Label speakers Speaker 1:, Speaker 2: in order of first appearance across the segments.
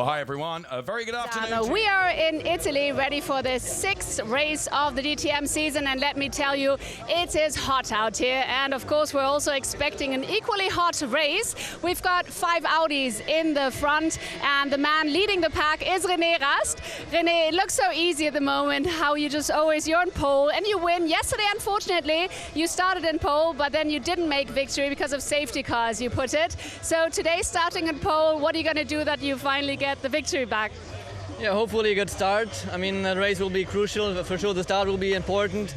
Speaker 1: Well, hi everyone. A very good afternoon.
Speaker 2: We are in Italy, ready for the 6th race of the DTM season, and let me tell you, it is hot out here. And of course, we're also expecting an equally hot race. We've got 5 Audis in the front, and the man leading the pack is Rast. René, it looks so easy at the moment, how you're in pole and you win. Yesterday, unfortunately, you started in pole, but then you didn't make victory because of safety cars, you put it. So today, starting in pole, what are you going to do that you finally get the victory back?
Speaker 3: Yeah, hopefully a good start. I mean, the race will be crucial. For sure, the start will be important.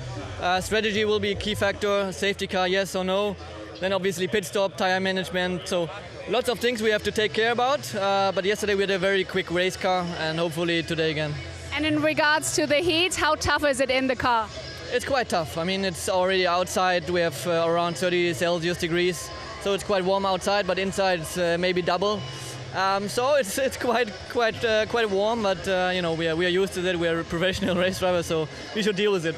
Speaker 3: Strategy will be a key factor. Safety car, yes or no. Then obviously pit stop, tire management. So lots of things we have to take care about. But yesterday we had a very quick race car, and hopefully today again.
Speaker 2: And in regards to the heat, how tough is it in the car?
Speaker 3: It's quite tough. I mean, it's already outside. We have around 30 Celsius degrees. So it's quite warm outside, but inside it's maybe double. So it's quite warm, but you know, we are used to that. We are professional race drivers, so we should deal with it.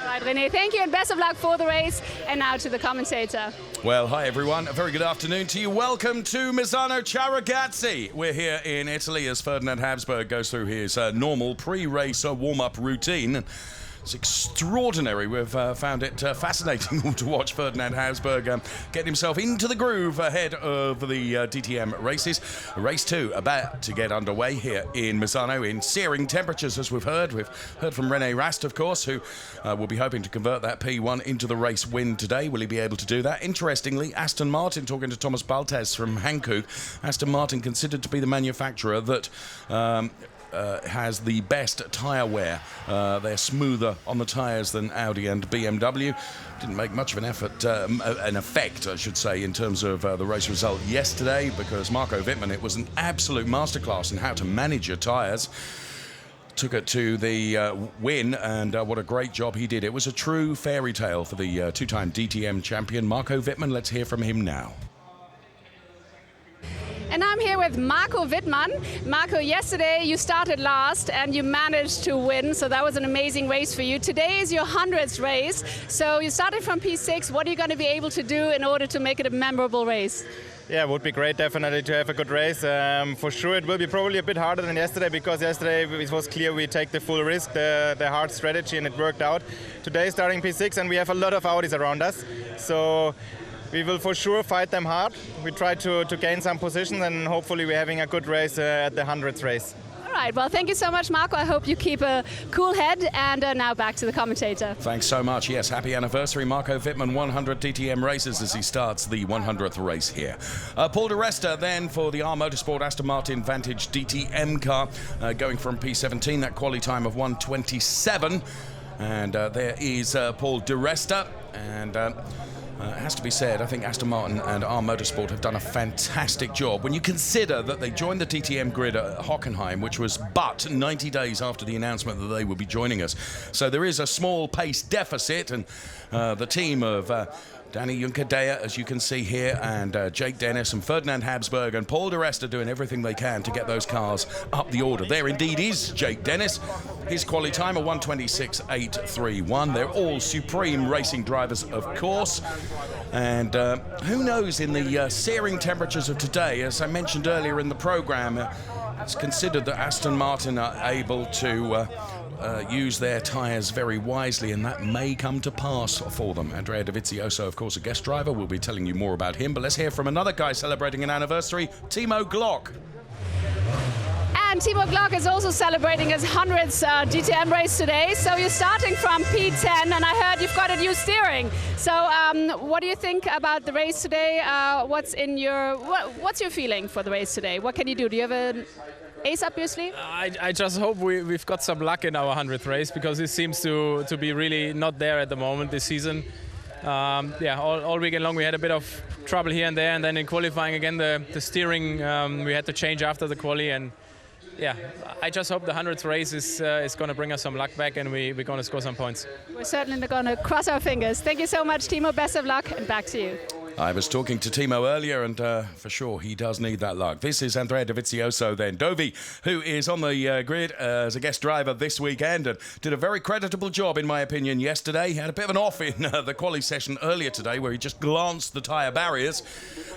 Speaker 2: All right, René, thank you and best of luck for the race. And now to the commentator.
Speaker 1: Well, hi everyone. A very good afternoon to you. Welcome to Misano Ragazzi. We're here in Italy as Ferdinand Habsburg goes through his normal pre-race warm-up routine. It's extraordinary. We've found it fascinating to watch Ferdinand Habsburg get himself into the groove ahead of the DTM races. Race 2 about to get underway here in Misano in searing temperatures, as we've heard. We've heard from René Rast, of course, who will be hoping to convert that P1 into the race win today. Will he be able to do that? Interestingly, Aston Martin, talking to Thomas Baltes from Hankook, Aston Martin considered to be the manufacturer that has the best tyre wear. They're smoother on the tyres than Audi and BMW. Didn't make much of an effect, I should say, in terms of the race result yesterday, because Marco Wittmann, it was an absolute masterclass in how to manage your tyres. Took it to the win, and what a great job he did. It was a true fairy tale for the two-time DTM champion, Marco Wittmann. Let's hear from him now.
Speaker 2: And I'm here with Marco Wittmann. Marco, yesterday you started last and you managed to win, so that was an amazing race for you. Today is your 100th race, so you started from P6. What are you going to be able to do in order to make it a memorable race?
Speaker 4: Yeah, it would be great definitely to have a good race. For sure it will be probably a bit harder than yesterday, because yesterday it was clear we take the full risk, the hard strategy, and it worked out. Today starting P6, and we have a lot of Audis around us. So we will for sure fight them hard. We try to gain some positions, and hopefully we're having a good race at the 100th race.
Speaker 2: All right, well, thank you so much, Marco. I hope you keep a cool head. And now back to the commentator.
Speaker 1: Thanks so much. Yes, happy anniversary, Marco Wittmann. 100 DTM races as he starts the 100th race here. Paul di Resta then for the R Motorsport Aston Martin Vantage DTM car, going from P17, that quali time of 1:27. And there is Paul di Resta. And it has to be said, I think Aston Martin and R Motorsport have done a fantastic job. When you consider that they joined the DTM grid at Hockenheim, which was but 90 days after the announcement that they would be joining us. So there is a small pace deficit, and the team of Danny Juncadea, as you can see here, and Jake Dennis and Ferdinand Habsburg and Paul di Resta doing everything they can to get those cars up the order. There indeed is Jake Dennis. His quali time of 1:26.831. They're all supreme racing drivers, of course. And who knows, in the searing temperatures of today, as I mentioned earlier in the program, it's considered that Aston Martin are able to use their tyres very wisely, and that may come to pass for them. Andrea Dovizioso, of course, a guest driver. We'll be telling you more about him, but let's hear from another guy celebrating an anniversary, Timo Glock.
Speaker 2: And Timo Glock is also celebrating his 100th DTM race today. So you're starting from P10, and I heard you've got a new steering. So what do you think about the race today? What's your feeling for the race today? What can you do? Do you have an ace up your sleeve?
Speaker 5: I just hope we've got some luck in our 100th race, because it seems to be really not there at the moment this season. All weekend long we had a bit of trouble here and there, and then in qualifying again the steering we had to change after the quali, and yeah, I just hope the 100th race is going to bring us some luck back, and we're going to score some points.
Speaker 2: We're certainly going to cross our fingers. Thank you so much, Timo. Best of luck, and back to you.
Speaker 1: I was talking to Timo earlier, and for sure he does need that luck. This is Andrea Dovizioso then. Dovi, who is on the grid as a guest driver this weekend and did a very creditable job, in my opinion, yesterday. He had a bit of an off in the quali session earlier today where he just glanced the tyre barriers.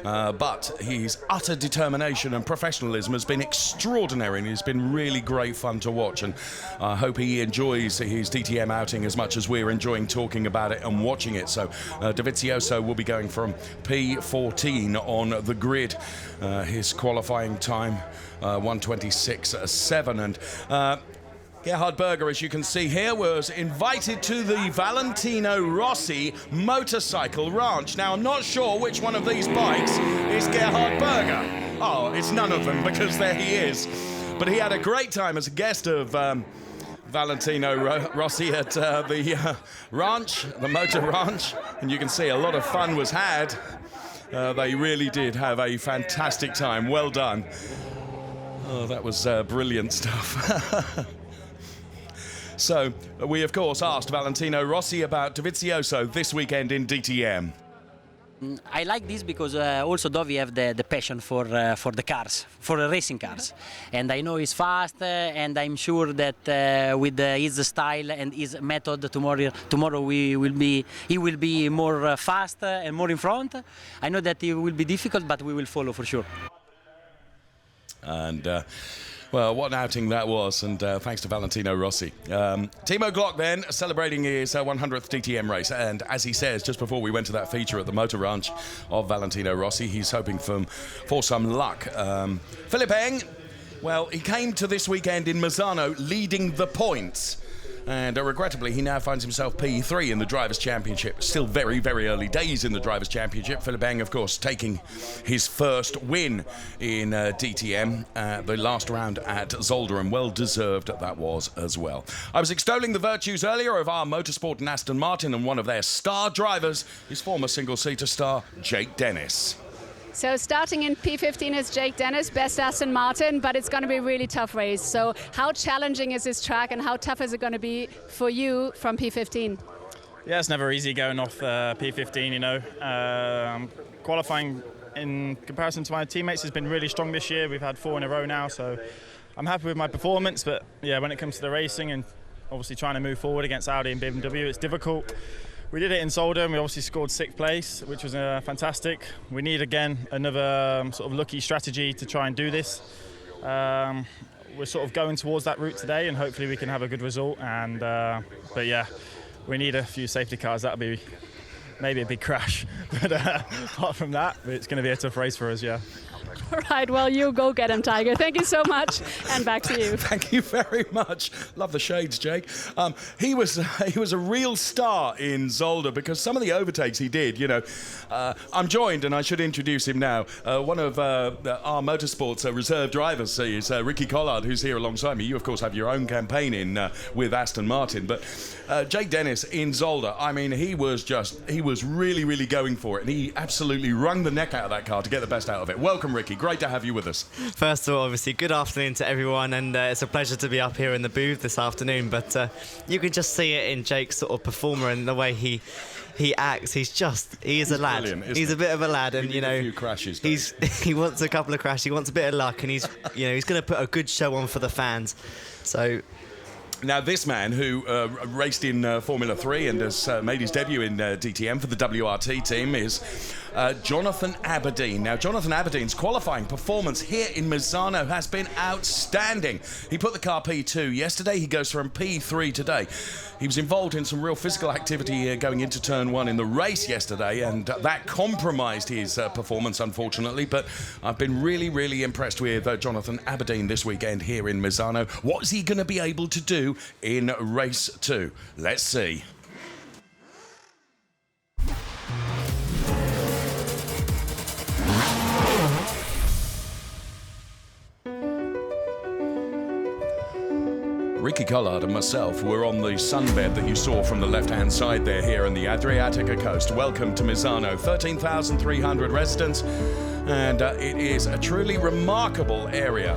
Speaker 1: But his utter determination and professionalism has been extraordinary, and it's been really great fun to watch. And I hope he enjoys his DTM outing as much as we're enjoying talking about it and watching it. So Dovizioso will be going from P14 on the grid. His qualifying time 1:26.7, and Gerhard Berger, as you can see here, was invited to the Valentino Rossi motorcycle ranch. Now, I'm not sure which one of these bikes is Gerhard Berger. Oh, it's none of them, because there he is. But he had a great time as a guest of Valentino Rossi at the ranch, the motor ranch, and you can see a lot of fun was had. They really did have a fantastic time. Well done. Oh, that was brilliant stuff. So, we of course asked Valentino Rossi about Dovizioso this weekend in DTM.
Speaker 6: I like this because also Dovi have the passion for the cars, for the racing cars, and I know he's fast, and I'm sure that with his style and his method tomorrow he will be more fast and more in front. I know that it will be difficult, but we will follow for sure.
Speaker 1: And well, what an outing that was, and thanks to Valentino Rossi. Timo Glock then celebrating his 100th DTM race, and as he says just before we went to that feature at the motor ranch of Valentino Rossi, he's hoping for some luck. Philipp Eng, well, he came to this weekend in Misano leading the points. And regrettably, he now finds himself P3 in the Drivers' Championship. Still very, very early days in the Drivers' Championship. Philipp Eng, of course, taking his first win in DTM, the last round at Zolder, and well-deserved that was as well. I was extolling the virtues earlier of our Motorsport and Aston Martin, and one of their star drivers is former single-seater star Jake Dennis.
Speaker 2: So starting in P15 is Jake Dennis, best Aston Martin, but it's going to be a really tough race. So how challenging is this track, and how tough is it going to be for you from P15?
Speaker 7: Yeah, it's never easy going off P15, you know. Qualifying in comparison to my teammates has been really strong this year. We've had 4 in a row now, so I'm happy with my performance. But yeah, when it comes to the racing and obviously trying to move forward against Audi and BMW, it's difficult. We did it in Zolder, and we obviously scored 6th place, which was fantastic. We need, again, another sort of lucky strategy to try and do this. We're sort of going towards that route today, and hopefully we can have a good result. And but yeah, we need a few safety cars. That'll be maybe a big crash. But apart from that, it's going to be a tough race for us, yeah.
Speaker 2: All right, well, you go get him, Tiger. Thank you so much, and back to you.
Speaker 1: Thank you very much. Love the shades, Jake. He was a real star in Zolder because some of the overtakes he did, you know. I'm joined, and I should introduce him now. One of our Motorsport's reserve drivers is Ricky Collard, who's here alongside me. You, of course, have your own campaign in with Aston Martin, but Jake Dennis in Zolder, I mean, he was really, really going for it, and he absolutely wrung the neck out of that car to get the best out of it. Welcome, Ricky. Great to have you with us.
Speaker 8: First of all, obviously, good afternoon to everyone, and it's a pleasure to be up here in the booth this afternoon. But you can just see it in Jake's sort of performer and the way he acts. He is a lad. He's a bit of a lad, and you know,
Speaker 1: a few crashes,
Speaker 8: he wants a couple of crashes. He wants a bit of luck, and he's going to put a good show on for the fans. So.
Speaker 1: Now, this man who raced in Formula 3 and has made his debut in DTM for the WRT team is Jonathan Aberdeen. Now, Jonathan Aberdeen's qualifying performance here in Misano has been outstanding. He put the car P2 yesterday. He goes from P3 today. He was involved in some real physical activity going into turn 1 in the race yesterday, and that compromised his performance, unfortunately. But I've been really, really impressed with Jonathan Aberdeen this weekend here in Misano. What is he going to be able to do in race 2? Let's see. Ricky Collard and myself were on the sunbed that you saw from the left-hand side there here on the Adriatica coast. Welcome to Misano, 13,300 residents, and it is a truly remarkable area.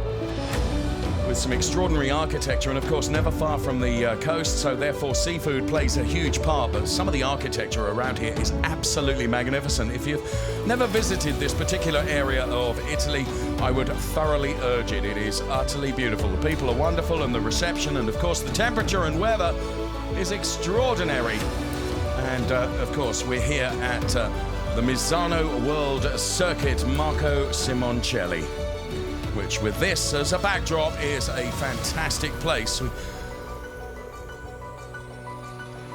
Speaker 1: with some extraordinary architecture, and of course never far from the coast, so therefore seafood plays a huge part. But some of the architecture around here is absolutely magnificent. If you've never visited this particular area of Italy, I would thoroughly urge it. It is utterly beautiful. The people are wonderful, and the reception, and of course the temperature and weather is extraordinary. And of course we're here at the Misano World Circuit Marco Simoncelli, which with this as a backdrop is a fantastic place.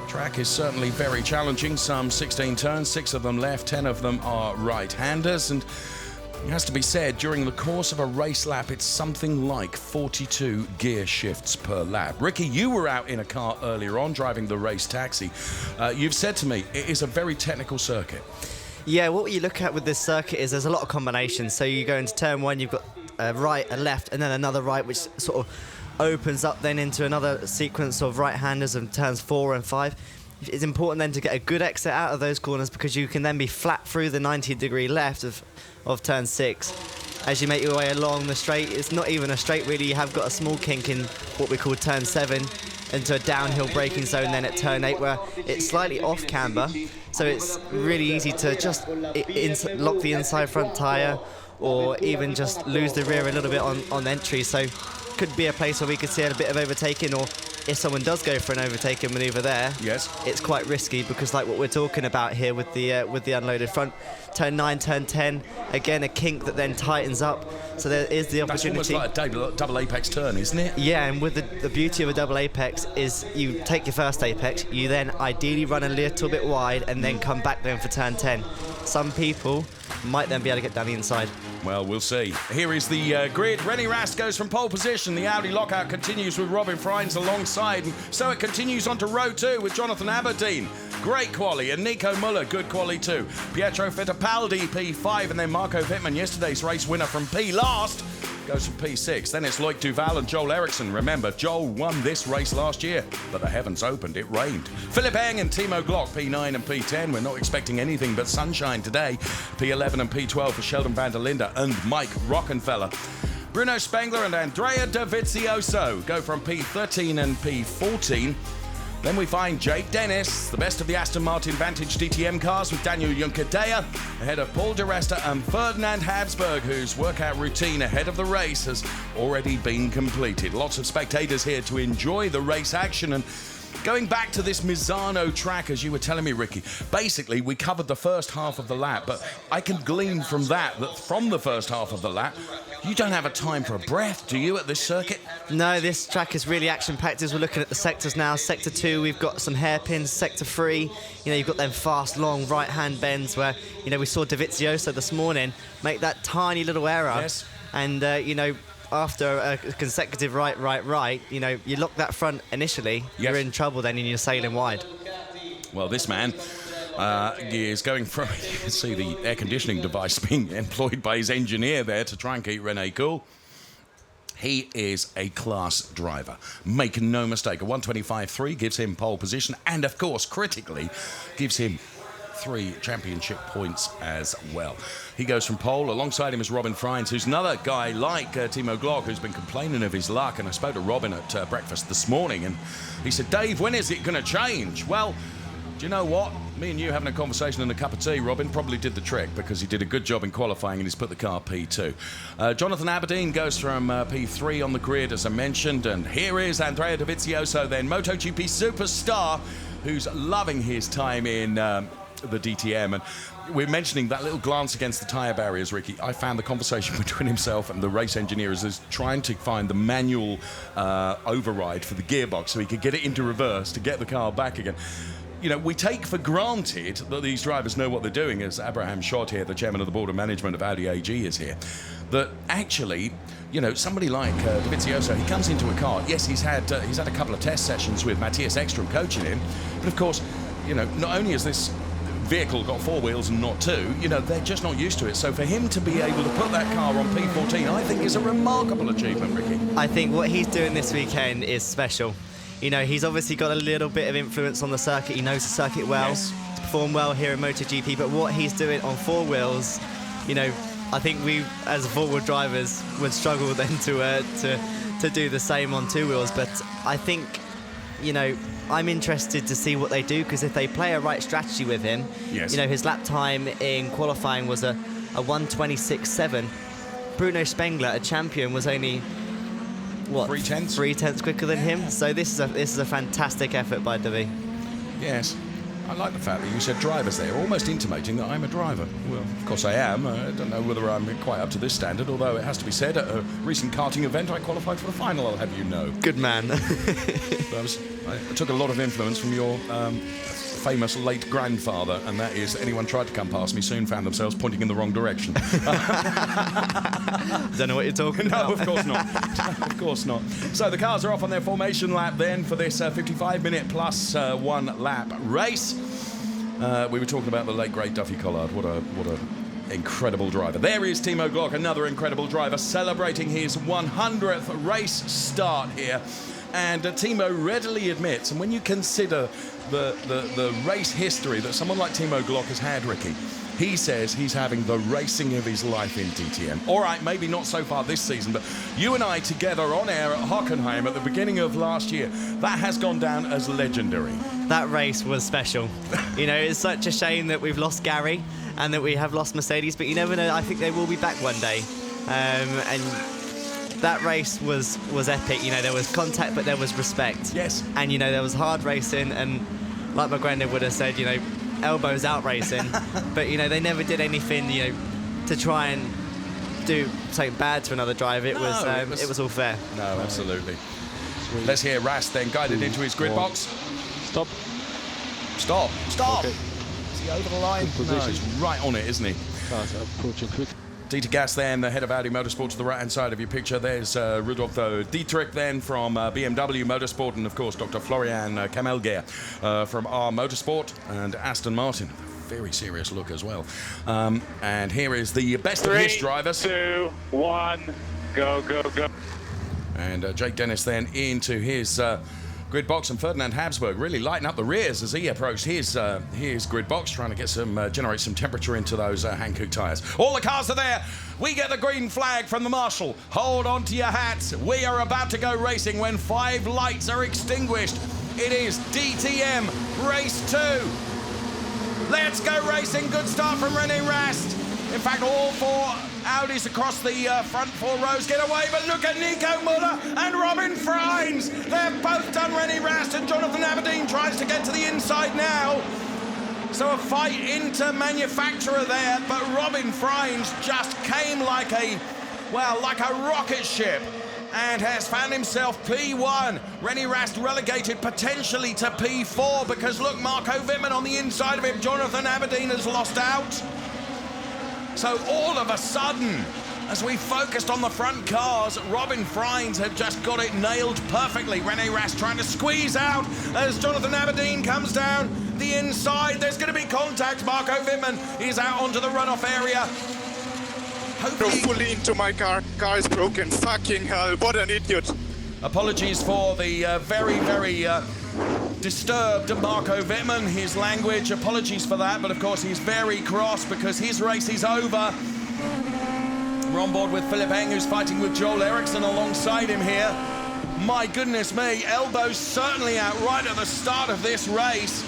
Speaker 1: Track is certainly very challenging, some 16 turns, 6 of them left, 10 of them are right-handers, and it has to be said, during the course of a race lap, it's something like 42 gear shifts per lap. Ricky, you were out in a car earlier on driving the race taxi. You've said to me, it is a very technical circuit.
Speaker 8: Yeah, what you look at with this circuit is there's a lot of combinations. So you go into turn 1, you've got a right, a left, and then another right, which sort of opens up then into another sequence of right-handers and turns 4 and 5. It's important then to get a good exit out of those corners, because you can then be flat through the 90-degree left of turn 6. As you make your way along the straight, it's not even a straight really, you have got a small kink in what we call turn 7 into a downhill braking zone then at turn 8, where it's slightly off camber, so it's really easy to just lock the inside front tyre, or even just lose the rear a little bit on entry. So could be a place where we could see a bit of overtaking, or if someone does go for an overtaking manoeuvre there,
Speaker 1: yes,
Speaker 8: it's quite risky, because like what we're talking about here with the unloaded front, turn 9, turn 10, again a kink that then tightens up, so there is the opportunity.
Speaker 1: That's almost like a double apex turn, isn't it?
Speaker 8: Yeah, and with the beauty of a double apex is you take your first apex, you then ideally run a little bit wide and then come back then for turn 10. Some people might then be able to get down the inside.
Speaker 1: Well, we'll see. Here is the grid. Rennie Rast goes from pole position. The Audi lockout continues with Robin Freins alongside. And so it continues on to row 2 with Jonathan Aberdeen. Great quali. And Nico Müller, good quali too. Pietro Fittipaldi, P5. And then Marco Wittmann, yesterday's race winner from P last, goes from P6. Then it's Loic Duval and Joel Eriksson. Remember, Joel won this race last year, but the heavens opened. It rained. Philip Eng and Timo Glock, P9 and P10. We're not expecting anything but sunshine today. P11 and P12 for Sheldon van der Linde and Mike Rockenfeller. Bruno Spengler and Andrea Dovizioso go from P13 and P14. Then we find Jake Dennis, the best of the Aston Martin Vantage DTM cars, with Daniel Juncadella ahead of Paul di Resta and Ferdinand Habsburg, whose workout routine ahead of the race has already been completed. Lots of spectators here to enjoy the race action. And going back to this Misano track, as you were telling me, Ricky, basically we covered the first half of the lap, but I can glean from that from the first half of the lap, you don't have a time for a breath, do you, at this circuit?
Speaker 8: No, this track is really action-packed. As we're looking at the sectors now, Sector 2, we've got some hairpins. Sector 3, you've got them fast, long right-hand bends where, we saw Dovizioso this morning make that tiny little error.
Speaker 1: Yes.
Speaker 8: And, after a consecutive right, you lock that front initially, yes, you're in trouble then and you're sailing wide.
Speaker 1: Well, this man is going from, you can see the air conditioning device being employed by his engineer there to try and keep René cool. He is a class driver. Make no mistake, a 125.3 gives him pole position and, of course, critically, gives him 3 championship points as well. He goes from pole. Alongside him is Robin Freins, who's another guy like Timo Glock, who's been complaining of his luck. And I spoke to Robin at breakfast this morning, and he said, Dave, when is it going to change? Well, do you know what? Me and you having a conversation and a cup of tea, Robin, probably did the trick, because he did a good job in qualifying and he's put the car P2. Jonathan Aberdeen goes from P3 on the grid, as I mentioned, and here is Andrea Dovizioso, then MotoGP superstar, who's loving his time in the DTM. And we're mentioning that little glance against the tyre barriers, Ricky. I found the conversation between himself and the race engineer is trying to find the manual override for the gearbox so he could get it into reverse to get the car back again. We take for granted that these drivers know what they're doing, as Abraham Schott here, the chairman of the board of management of Audi AG, is here. That actually, somebody like Dovizioso, he comes into a car. Yes, he's had a couple of test sessions with Matthias Ekstrom coaching him, but of course, not only is this vehicle got 4 wheels and not 2, they're just not used to it. So for him to be able to put that car on P14, I think is a remarkable achievement, Ricky.
Speaker 8: I think what he's doing this weekend is special. He's obviously got a little bit of influence on the circuit. He knows the circuit well.
Speaker 1: Yes.
Speaker 8: He's performed well here in MotoGP, but what he's doing on 4 wheels, I think we, as four-wheel drivers, would struggle then to do the same on two wheels. But I think, you know, I'm interested to see what they do, because if they play a right strategy with him,
Speaker 1: yes.
Speaker 8: You know, his lap time in qualifying was a 1:26.7. Bruno Spengler, a champion, was only what, 3/10 quicker than him. So this is a fantastic effort by Davi.
Speaker 1: Yes. I like the fact that you said drivers there, almost intimating that I'm a driver. Well, of course I am. I don't know whether I'm quite up to this standard, although it has to be said, at a recent karting event I qualified for the final, I'll have you know.
Speaker 8: Good man.
Speaker 1: I took a lot of influence from your famous late grandfather, and that is anyone tried to come past me soon found themselves pointing in the wrong direction.
Speaker 8: Don't know what you're talking about.
Speaker 1: No, of course not. Of course not. So the cars are off on their formation lap then for this 55-minute plus 1 lap race. We were talking about the late great Duffy Collard. What a incredible driver. There is Timo Glock, another incredible driver, celebrating his 100th race start here. And Timo readily admits, and when you consider the race history that someone like Timo Glock has had, Ricky, he says he's having the racing of his life in DTM. All right, maybe not so far this season, but you and I together on air at Hockenheim at the beginning of last year, that has gone down as legendary.
Speaker 8: That race was special. You know, it's such a shame that we've lost Gary and that we have lost Mercedes, but you never know, I think they will be back one day. And that race was epic. You know, there was contact, but there was respect.
Speaker 1: Yes.
Speaker 8: And, you know, there was hard racing, and like my granddad would have said, you know, elbows out racing. But, you know, they never did anything, you know, to try and do something bad to another driver. It was all fair.
Speaker 1: No, absolutely. Let's hear Rast then guided into his grid box.
Speaker 9: Stop.
Speaker 1: Okay. Is he over the line? No, he's right on it, isn't he?
Speaker 9: Cars are approaching quick.
Speaker 1: Dieter Gas then, the head of Audi Motorsport, to the right-hand side of your picture. There's Rudolf Dietrich then from BMW Motorsport, and of course Dr. Florian Kamelger from R Motorsport, and Aston Martin. Very serious look as well. And here is the best of his drivers.
Speaker 10: 3, 2, 1, go, go, go.
Speaker 1: And Jake Dennis then into his grid box, and Ferdinand Habsburg really lighting up the rears as he approached his grid box, trying to get generate some temperature into those Hankook tyres. All the cars are there. We get the green flag from the marshal. Hold on to your hats. We are about to go racing when 5 lights are extinguished. It is DTM Race 2. Let's go racing. Good start from René Rast. In fact, all 4 Audis across the front 4 rows get away, but look at Nico Müller and Robin Freins. They've both done René Rast, and Jonathan Aberdeen tries to get to the inside now. So a fight into manufacturer there, but Robin Freins just came like a rocket ship and has found himself P1. René Rast relegated potentially to P4 because look, Marco Wittmann on the inside of him. Jonathan Aberdeen has lost out. So all of a sudden, as we focused on the front cars, Robin Freins had just got it nailed perfectly. René Rast trying to squeeze out as Jonathan Aberdeen comes down the inside. There's going to be contact. Marco Wittmann is out onto the runoff area.
Speaker 10: Fully into my car. Car is broken. Fucking hell. What an idiot.
Speaker 1: Apologies for the very, very disturbed Marco Wittmann, his language. Apologies for that, but of course he's very cross because his race is over. We're on board with Philip Eng, who's fighting with Joel Eriksson alongside him here. My goodness me, elbows certainly out right at the start of this race.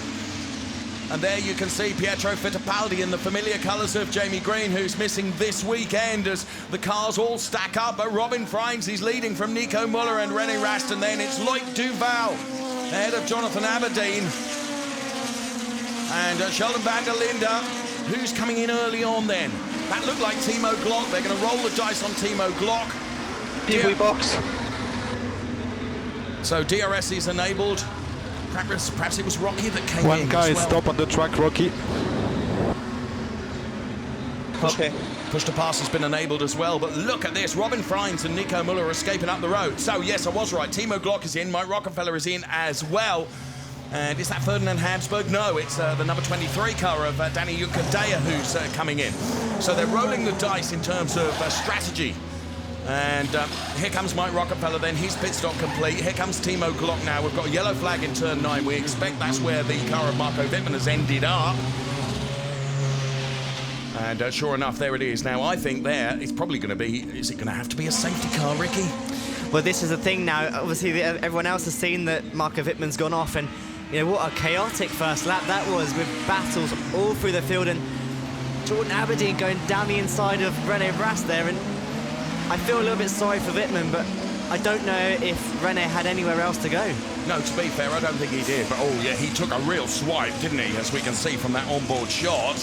Speaker 1: And there you can see Pietro Fittipaldi in the familiar colours of Jamie Green, who's missing this weekend as the cars all stack up. But Robin Freins, he's leading from Nico Müller and René Rast, and then it's Loic Duval ahead of Jonathan Aberdeen. And Sheldon van der Linde, who's coming in early on then. That looked like Timo Glock. They're going to roll the dice on Timo Glock.
Speaker 10: PV box.
Speaker 1: So DRS is enabled. Perhaps it was Rocky that came in.
Speaker 9: One guy
Speaker 1: as well.
Speaker 9: stop on the track, Rocky.
Speaker 10: Okay.
Speaker 1: Push to pass has been enabled as well, but look at this. Robin Freins and Nico Müller are escaping up the road. So yes, I was right. Timo Glock is in. Mike Rockefeller is in as well. And is that Ferdinand Habsburg? No, it's the number 23 car of Danny Ukadea who's coming in. So they're rolling the dice in terms of strategy. And here comes Mike Rockefeller then, his pit stop complete. Here comes Timo Glock now. We've got a yellow flag in turn 9. We expect that's where the car of Marco Wittmann has ended up. And sure enough, there it is. Now, I think it's probably going to be, is it going to have to be a safety car, Ricky?
Speaker 8: Well, this is the thing now. Obviously, everyone else has seen that Marco Wittmann's gone off, and you know what a chaotic first lap that was, with battles all through the field, and Jordan Aberdeen going down the inside of René Rast there. And I feel a little bit sorry for Wittmann, but I don't know if René had anywhere else to go.
Speaker 1: No, to be fair, I don't think he did. But, oh, yeah, he took a real swipe, didn't he, as we can see from that onboard shot.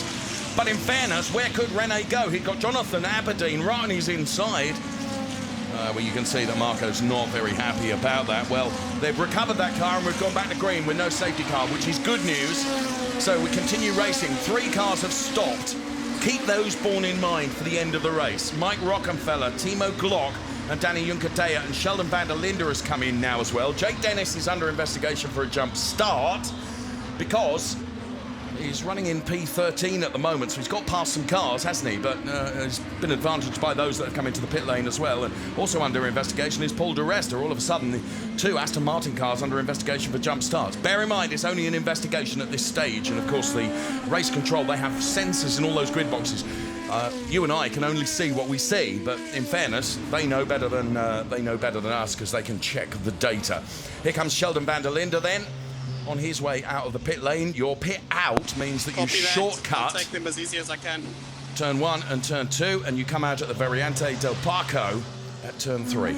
Speaker 1: But in fairness, where could René go? He'd got Jonathan Aberdeen right on his inside. Well, you can see that Marco's not very happy about that. Well, they've recovered that car and we've gone back to green with no safety car, which is good news. So we continue racing. 3 cars have stopped. Keep those borne in mind for the end of the race. Mike Rockenfeller, Timo Glock, and Danny Juncadella, and Sheldon van der Linde has come in now as well. Jake Dennis is under investigation for a jump start because he's running in P13 at the moment, so he's got past some cars, hasn't he? But he's been advantaged by those that have come into the pit lane as well. And also under investigation is Paul de Resta. All of a sudden, the 2 Aston Martin cars under investigation for jump starts. Bear in mind, it's only an investigation at this stage. And of course, the race control, they have sensors in all those grid boxes. You and I can only see what we see, but in fairness, they know better than us because they can check the data. Here comes Sheldon van der Linde then. On his way out of the pit lane. Your pit out means that you shortcut.
Speaker 10: I'll take them as easy as I can.
Speaker 1: Turn 1 and turn 2, and you come out at the Variante del Parco at turn 3.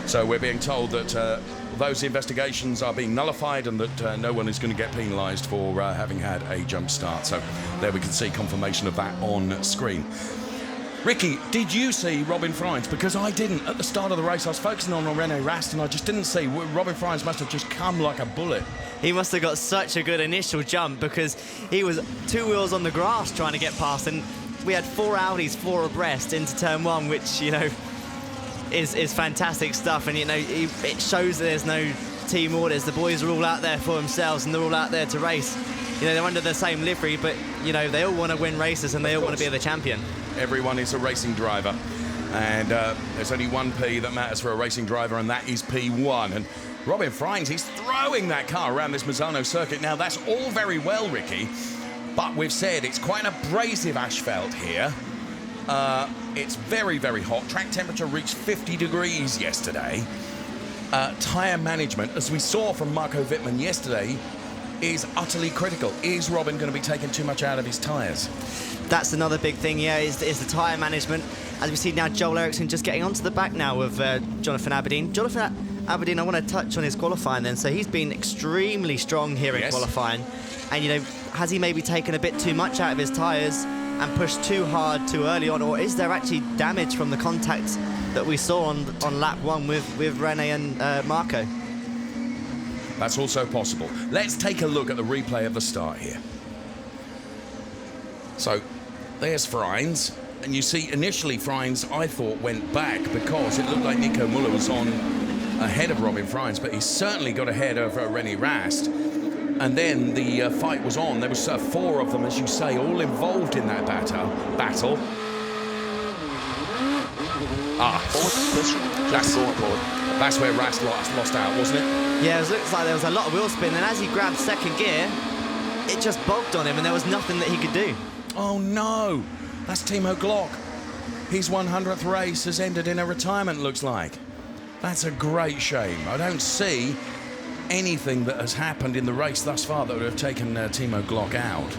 Speaker 1: So we're being told that those investigations are being nullified and that no one is going to get penalised for having had a jump start. So there we can see confirmation of that on screen. Ricky, did you see Robin Freins? Because I didn't. At the start of the race, I was focusing on René Rast, and I just didn't see. Robin Freins must have just come like a bullet.
Speaker 8: He must have got such a good initial jump because he was 2 wheels on the grass trying to get past, and we had 4 Audis, 4 abreast into turn 1, which, you know, is fantastic stuff. And, you know, it shows that there's no team orders. The boys are all out there for themselves, and they're all out there to race. You know, they're under the same livery, but, you know, they all want to win races and they all want to be the champion.
Speaker 1: Everyone is a racing driver, and there's only one P that matters for a racing driver, and that is P1. And Robin Freins, he's throwing that car around this Misano circuit. Now, that's all very well, Ricky, but we've said it's quite an abrasive asphalt here. It's very, very hot. Track temperature reached 50 degrees yesterday. Tyre management, as we saw from Marco Wittmann yesterday, is utterly critical. Is Robin going to be taking too much out of his tyres?
Speaker 8: That's another big thing, yeah, is the tyre management. As we see now, Joel Eriksson just getting onto the back now of Jonathan Aberdeen. Jonathan Aberdeen, I want to touch on his qualifying then. So he's been extremely strong here in qualifying. And, you know, has he maybe taken a bit too much out of his tyres and pushed too hard too early on? Or is there actually damage from the contact that we saw on lap 1 with René and Marco?
Speaker 1: That's also possible. Let's take a look at the replay of the start here. So, there's Freins, and you see initially Freins, I thought, went back because it looked like Nico Müller was on ahead of Robin Freins, but he certainly got ahead of René Rast. And then the fight was on. There was 4 of them, as you say, all involved in that battle. That's where Rast lost out, wasn't it?
Speaker 8: Yeah, it looks like there was a lot of wheel spin, and as he grabbed second gear, it just bogged on him, and there was nothing that he could do.
Speaker 1: Oh no, that's Timo Glock. His 100th race has ended in a retirement, looks like. That's a great shame. I don't see anything that has happened in the race thus far that would have taken Timo Glock out.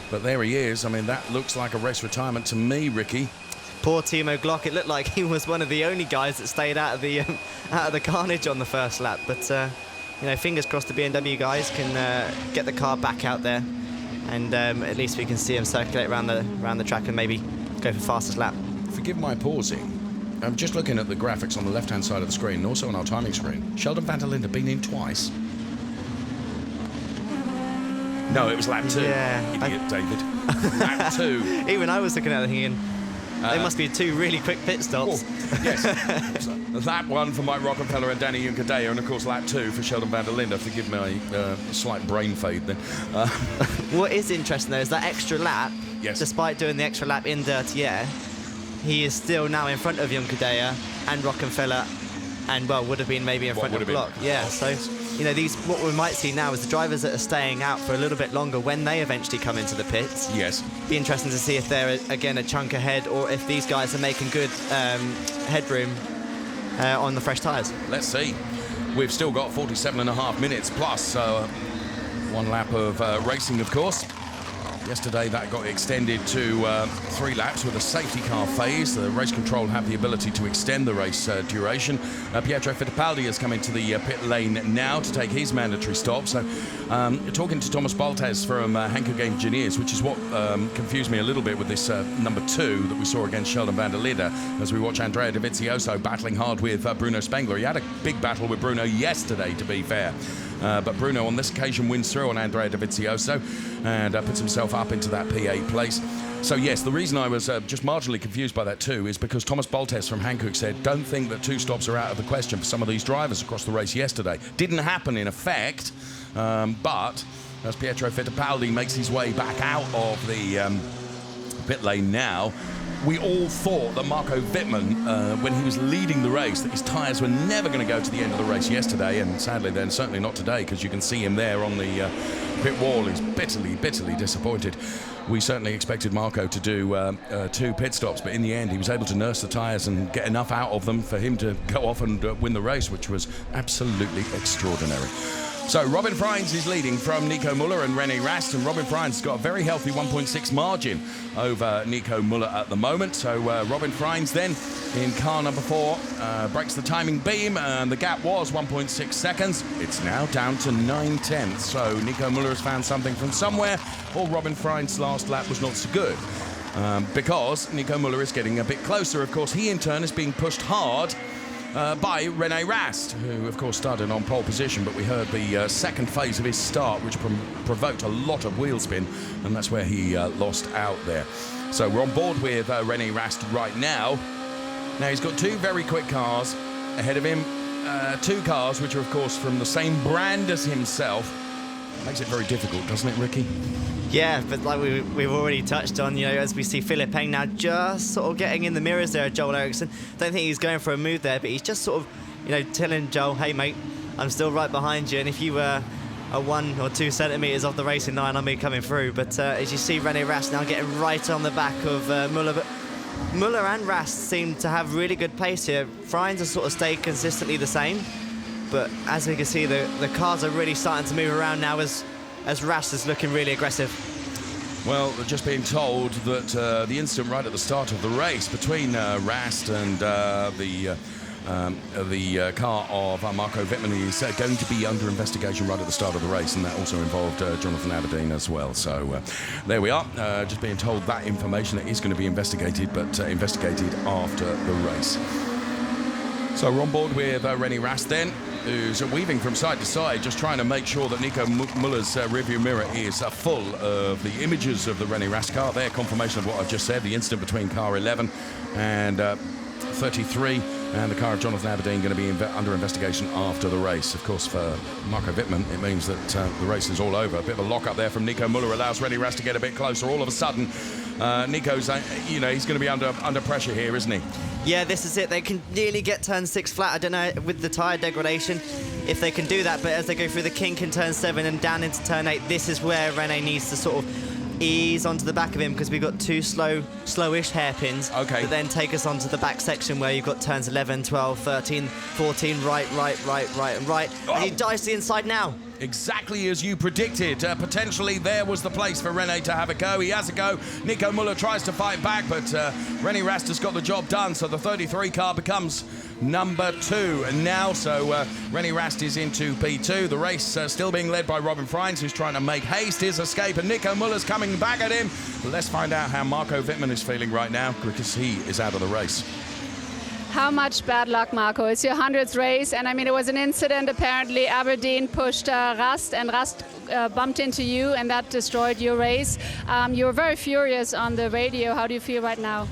Speaker 1: But there he is. I mean, that looks like a race retirement to me, Ricky.
Speaker 8: Poor Timo Glock. It looked like he was one of the only guys that stayed out of the carnage on the first lap. But you know, fingers crossed the BMW guys can get the car back out there, and at least we can see him circulate around the track and maybe go for fastest lap.
Speaker 1: Forgive my pausing. I'm just looking at the graphics on the left-hand side of the screen, and also on our timing screen. Sheldon van der Linde been in twice. No, it was lap 2.
Speaker 8: Yeah,
Speaker 1: Idiot, David. Lap 2.
Speaker 8: Even I was looking at it thinking, they must be 2 really quick pit stops.
Speaker 1: Yes. Lap 1 for Mike Rockenfeller and Danny Juncadella, and of course lap 2 for Sheldon van der Linde. Forgive my slight brain fade then.
Speaker 8: What is interesting though is that extra lap, despite doing the extra lap in dirty air, he is still now in front of Juncadella and Rockenfeller and well, would have been maybe in front of the block. Yeah, so you know, what we might see now is the drivers that are staying out for a little bit longer when they eventually come into the pits.
Speaker 1: Yes.
Speaker 8: Be interesting to see if they're again a chunk ahead, or if these guys are making good headroom on the fresh tyres.
Speaker 1: Let's see. We've still got 47.5 minutes plus one lap of racing, of course. Yesterday that got extended to 3 laps with a safety car phase. The race control have the ability to extend the race duration. Pietro Fittipaldi has come into the pit lane now to take his mandatory stop. So talking to Thomas Baltes from Hankook Engineers, which is what confused me a little bit with this number 2 that we saw against Sheldon van der Lidde, as we watch Andrea Dovizioso battling hard with Bruno Spengler. He had a big battle with Bruno yesterday, to be fair. But Bruno on this occasion wins through on Andrea Dovizioso and puts himself up into that P8 place. So yes, the reason I was just marginally confused by that too is because Thomas Baltes from Hankook said, don't think that 2 stops are out of the question for some of these drivers across the race yesterday. Didn't happen in effect, but as Pietro Fittipaldi makes his way back out of the pit lane now, we all thought that Marco Wittmann, when he was leading the race, that his tyres were never going to go to the end of the race yesterday, and sadly then certainly not today, because you can see him there on the pit wall. He's bitterly, bitterly disappointed. We certainly expected Marco to do 2 pit stops, but in the end he was able to nurse the tyres and get enough out of them for him to go off and win the race, which was absolutely extraordinary. So Robin Freins is leading from Nico Müller and René Rast, and Robin Freins has got a very healthy 1.6 margin over Nico Müller at the moment. So Robin Freins then in car number 4 breaks the timing beam, and the gap was 1.6 seconds. It's now down to 9/10. So Nico Müller has found something from somewhere, or Robin Freins' last lap was not so good. Because Nico Müller is getting a bit closer. Of course, he in turn is being pushed hard by René Rast, who of course started on pole position, but we heard the second phase of his start, which provoked a lot of wheel spin, and that's where he lost out there. So we're on board with René Rast right now. Now he's got 2 very quick cars ahead of him, 2 cars which are of course from the same brand as himself. Makes it very difficult, doesn't it, Ricky?
Speaker 8: Yeah, but like we've already touched on, you know, as we see Philip Eng now just sort of getting in the mirrors there of Joel Eriksson. Don't think he's going for a move there, but he's just sort of, you know, telling Joel, hey mate, I'm still right behind you, and if you were 1 or 2 centimetres off the racing line, I'll be coming through. But as you see René Rast now getting right on the back of Müller, but Müller and Rast seem to have really good pace here. Freins has sort of stayed consistently the same, but as we can see, the cars are really starting to move around now as Rast is looking really aggressive.
Speaker 1: Well, just being told that the incident right at the start of the race between Rast and the car of Marco Wittmann is going to be under investigation right at the start of the race, and that also involved Jonathan Aberdeen as well. So there we are, just being told that information. It is going to be investigated, but investigated after the race. So we're on board with René Rast then, who's weaving from side to side, just trying to make sure that Nico Müller's rearview mirror is full of the images of the René Rast car. There, confirmation of what I've just said, the incident between car 11 and 33, and the car of Jonathan Aberdeen going to be under investigation after the race. Of course, for Marco Wittmann, it means that the race is all over. A bit of a lock-up there from Nico Müller allows René Rast to get a bit closer. All of a sudden, Nico's, you know, he's going to be under pressure here, isn't he?
Speaker 8: Yeah, this is it. They can nearly get turn 6 flat. I don't know with the tyre degradation if they can do that, but as they go through the kink in turn 7 and down into turn 8, this is where René needs to sort of ease onto the back of him, because we've got 2 slowish hairpins that then take us onto the back section where you've got turns 11, 12, 13, 14, right, and right. Oh. And he dives to the inside now.
Speaker 1: Exactly as you predicted. Potentially there was the place for René to have a go. He has a go. Nico Müller tries to fight back, but René Rast has got the job done, so the 33 car becomes number 2. And now, so René Rast is into P2. The race still being led by Robin Freins, who's trying to make haste his escape, and Nico Müller's coming back at him. Let's find out how Marco Wittmann is feeling right now, because he is out of the race.
Speaker 2: How much bad luck, Marco? It's your 100th race, and I mean, it was an incident. Apparently, Aberdeen pushed Rast, and Rast bumped into you, and that destroyed your race. You were very furious on the radio. How do you feel right now?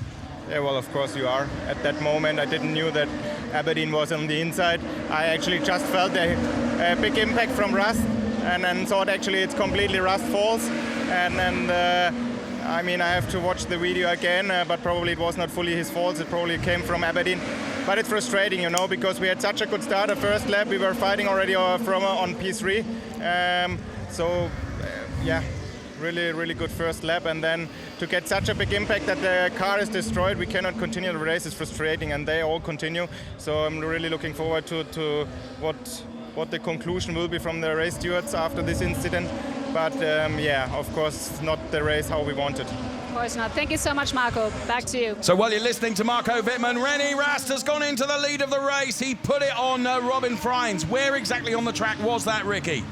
Speaker 4: Yeah, well, of course you are. At that moment, I didn't knew that Aberdeen was on the inside. I actually just felt a big impact from Rast, and then thought actually it's completely Rast's fault. And then I mean, I have to watch the video again, but probably it was not fully his fault. It probably came from Aberdeen. but it's frustrating, you know, because we had such a good start. The first lap we were fighting already from on P3, yeah, really good first lap, and then to get such a big impact that the car is destroyed, we cannot continue the race. Is frustrating, and they all continue. So I'm really looking forward to what the conclusion will be from the race stewards after this incident. But yeah, of course, not the race how we wanted.
Speaker 2: Of course not. Thank you so much, Marco. Back to you.
Speaker 1: So while you're listening to Marco Wittmann, René Rast has gone into the lead of the race. He put it on Robin Freins. Where exactly on the track was that, Ricky?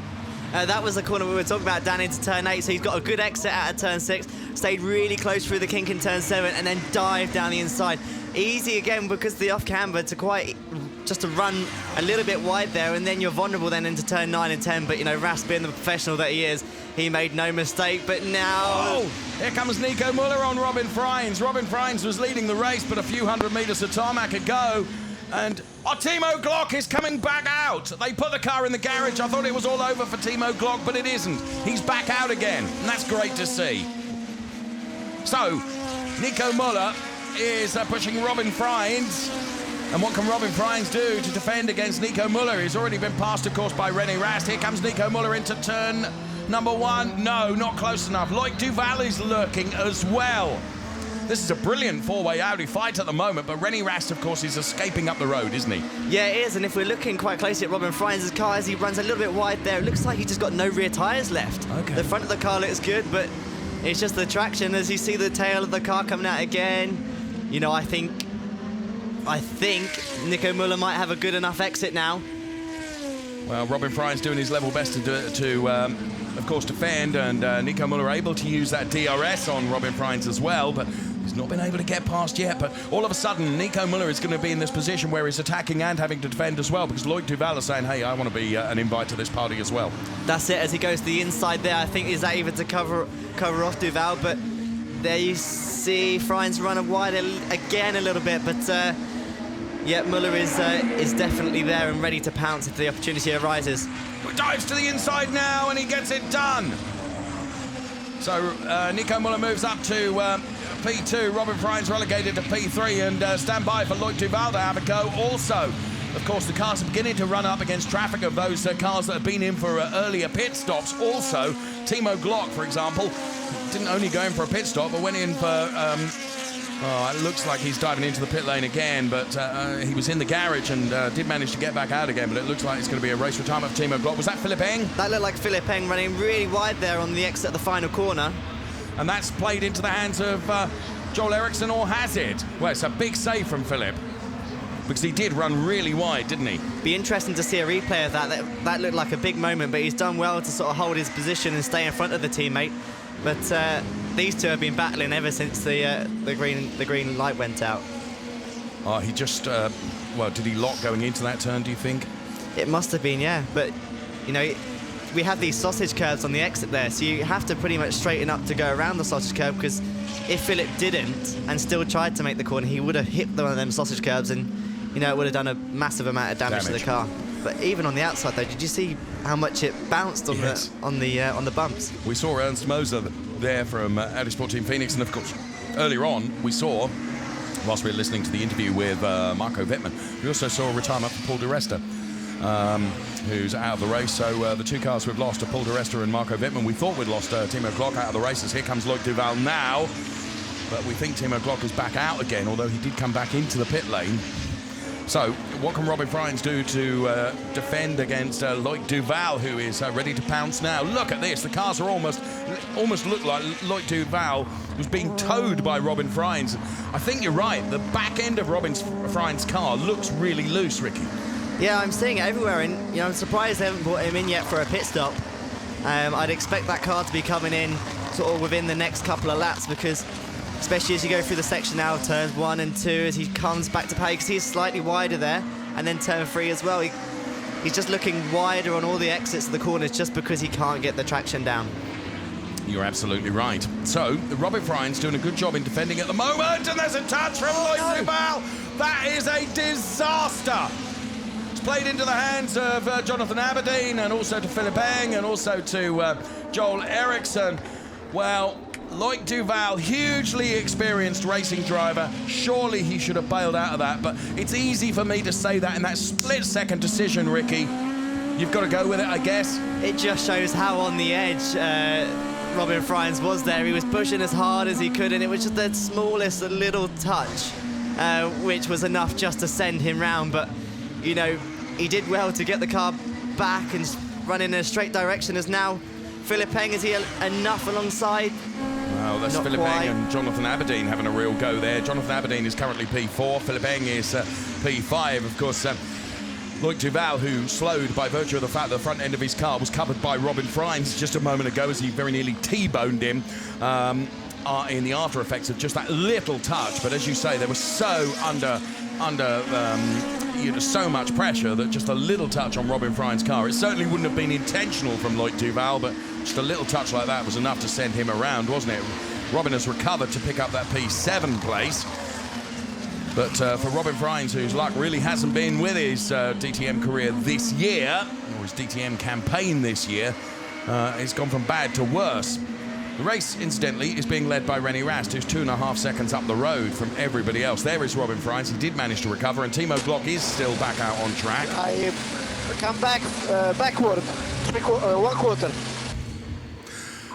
Speaker 8: That was the corner we were talking about down into turn 8, so he's got a good exit out of turn 6, stayed really close through the kink in turn 7, and then dived down the inside. Easy again because the off-camber just to run a little bit wide there, and then you're vulnerable then into turn 9 and 10, but you know, Rast being the professional that he is, he made no mistake, but now...
Speaker 1: Oh, here comes Nico Müller on Robin Freins. Robin Freins was leading the race, but a few hundred metres of tarmac ago. And Timo Glock is coming back out. They put the car in the garage. I thought it was all over for Timo Glock, but it isn't. He's back out again, and that's great to see. So, Nico Müller is pushing Robin Freins. And what can Robin Freins do to defend against Nico Müller? He's already been passed, of course, by René Rast. Here comes Nico Müller into turn number 1. No, not close enough. Loic Duval is lurking as well. This is a brilliant four-way Audi fight at the moment, but René Rast, of course, is escaping up the road, isn't he?
Speaker 8: Yeah, it is, and if we're looking quite closely at Robin Freins' car as he runs a little bit wide there, it looks like he's just got no rear tyres left.
Speaker 1: Okay.
Speaker 8: The front of the car looks good, but it's just the traction as you see the tail of the car coming out again. You know, I think Nico Müller might have a good enough exit now.
Speaker 1: Well, Robin Freins doing his level best to of course, defend, and Nico Müller able to use that DRS on Robin Freins as well, but he's not been able to get past yet. But all of a sudden, Nico Müller is going to be in this position where he's attacking and having to defend as well, because Loic Duval is saying, hey, I want to be an invite to this party as well.
Speaker 8: That's it, as he goes to the inside there. I think is that even to cover off Duval, but there you see Freins run wide again a little bit, but yeah, Müller is definitely there and ready to pounce if the opportunity arises.
Speaker 1: Dives to the inside now, and he gets it done. So Nico Müller moves up to P2. Robin Freins relegated to P3, and stand by for Loic Duval to have a go also. Of course, the cars are beginning to run up against traffic of those cars that have been in for earlier pit stops. Also, Timo Glock, for example, didn't only go in for a pit stop, but went in for... it looks like he's diving into the pit lane again, but he was in the garage and did manage to get back out again, but it looks like it's going to be a race retirement for Timo Glock. Was that Philipp Eng?
Speaker 8: That looked like Philipp Eng running really wide there on the exit at the final corner.
Speaker 1: And that's played into the hands of Joel Eriksson, or has it? Well, it's a big save from Philipp, because he did run really wide, didn't he?
Speaker 8: Be interesting to see a replay of that. That looked like a big moment, but he's done well to sort of hold his position and stay in front of the teammate. But these two have been battling ever since the green light went out.
Speaker 1: Oh, he just, well, did he lock going into that turn, do you think?
Speaker 8: It must have been, yeah. But, you know, we have these sausage curbs on the exit there, so you have to pretty much straighten up to go around the sausage curb, because if Philipp didn't and still tried to make the corner, he would have hit one of them sausage curbs, and, you know, it would have done a massive amount of damage to the car. But even on the outside, though, did you see how much it bounced on the bumps?
Speaker 1: We saw Ernst Moser there from Audi Sport Team Phoenix, and of course, earlier on, we saw, whilst we were listening to the interview with Marco Wittmann, we also saw a retirement for Paul di Resta, who's out of the race. So the two cars we've lost are Paul di Resta and Marco Wittmann. We thought we'd lost Timo Glock out of the races. Here comes Loic Duval now, but we think Timo Glock is back out again, although he did come back into the pit lane. So, what can Robin Freins do to defend against Loic Duval, who is ready to pounce now? Look at this. The cars are almost look like Loic Duval was being towed by Robin Freins. I think you're right. The back end of Robin Freins' car looks really loose, Ricky.
Speaker 8: Yeah, I'm seeing it everywhere, and you know, I'm surprised they haven't brought him in yet for a pit stop. I'd expect that car to be coming in sort of within the next couple of laps, because especially as you go through the section now, turns 1 and 2, as he comes back to pay, because he's slightly wider there, and then turn 3 as well. He's just looking wider on all the exits of the corners just because he can't get the traction down.
Speaker 1: You're absolutely right. So, Robin Freins doing a good job in defending at the moment, and there's a touch from Loic Duval. That is a disaster. It's played into the hands of Jonathan Aberdeen, and also to Philipp Eng, and also to Joel Eriksson. Well, Loic Duval, hugely experienced racing driver. Surely he should have bailed out of that, but it's easy for me to say that in that split-second decision, Ricky. You've got to go with it, I guess.
Speaker 8: It just shows how on the edge Robin Frijns was there. He was pushing as hard as he could, and it was just the smallest little touch, which was enough just to send him round. But, you know, he did well to get the car back and run in a straight direction. As now Philip Eng, is he enough alongside?
Speaker 1: Well, that's Philip Eng and Jonathan Aberdeen having a real go there. Jonathan Aberdeen is currently P4, Philip Eng is P5. Of course, Loic Duval, who slowed by virtue of the fact that the front end of his car was covered by Robin Frijns just a moment ago as he very nearly T-boned him in the after effects of just that little touch. But as you say, they were so under so much pressure that just a little touch on Robin Frijns' car, it certainly wouldn't have been intentional from Loic Duval, but just a little touch like that was enough to send him around, wasn't it? Robin has recovered to pick up that P7 place. But for Robin Frijns, whose luck really hasn't been with his DTM career this year, or his DTM campaign this year, it's gone from bad to worse. The race, incidentally, is being led by René Rast, who's 2.5 seconds up the road from everybody else. There is Robin Frijns. He did manage to recover, and Timo Glock is still back out on track.
Speaker 11: I come back backward, 1 quarter.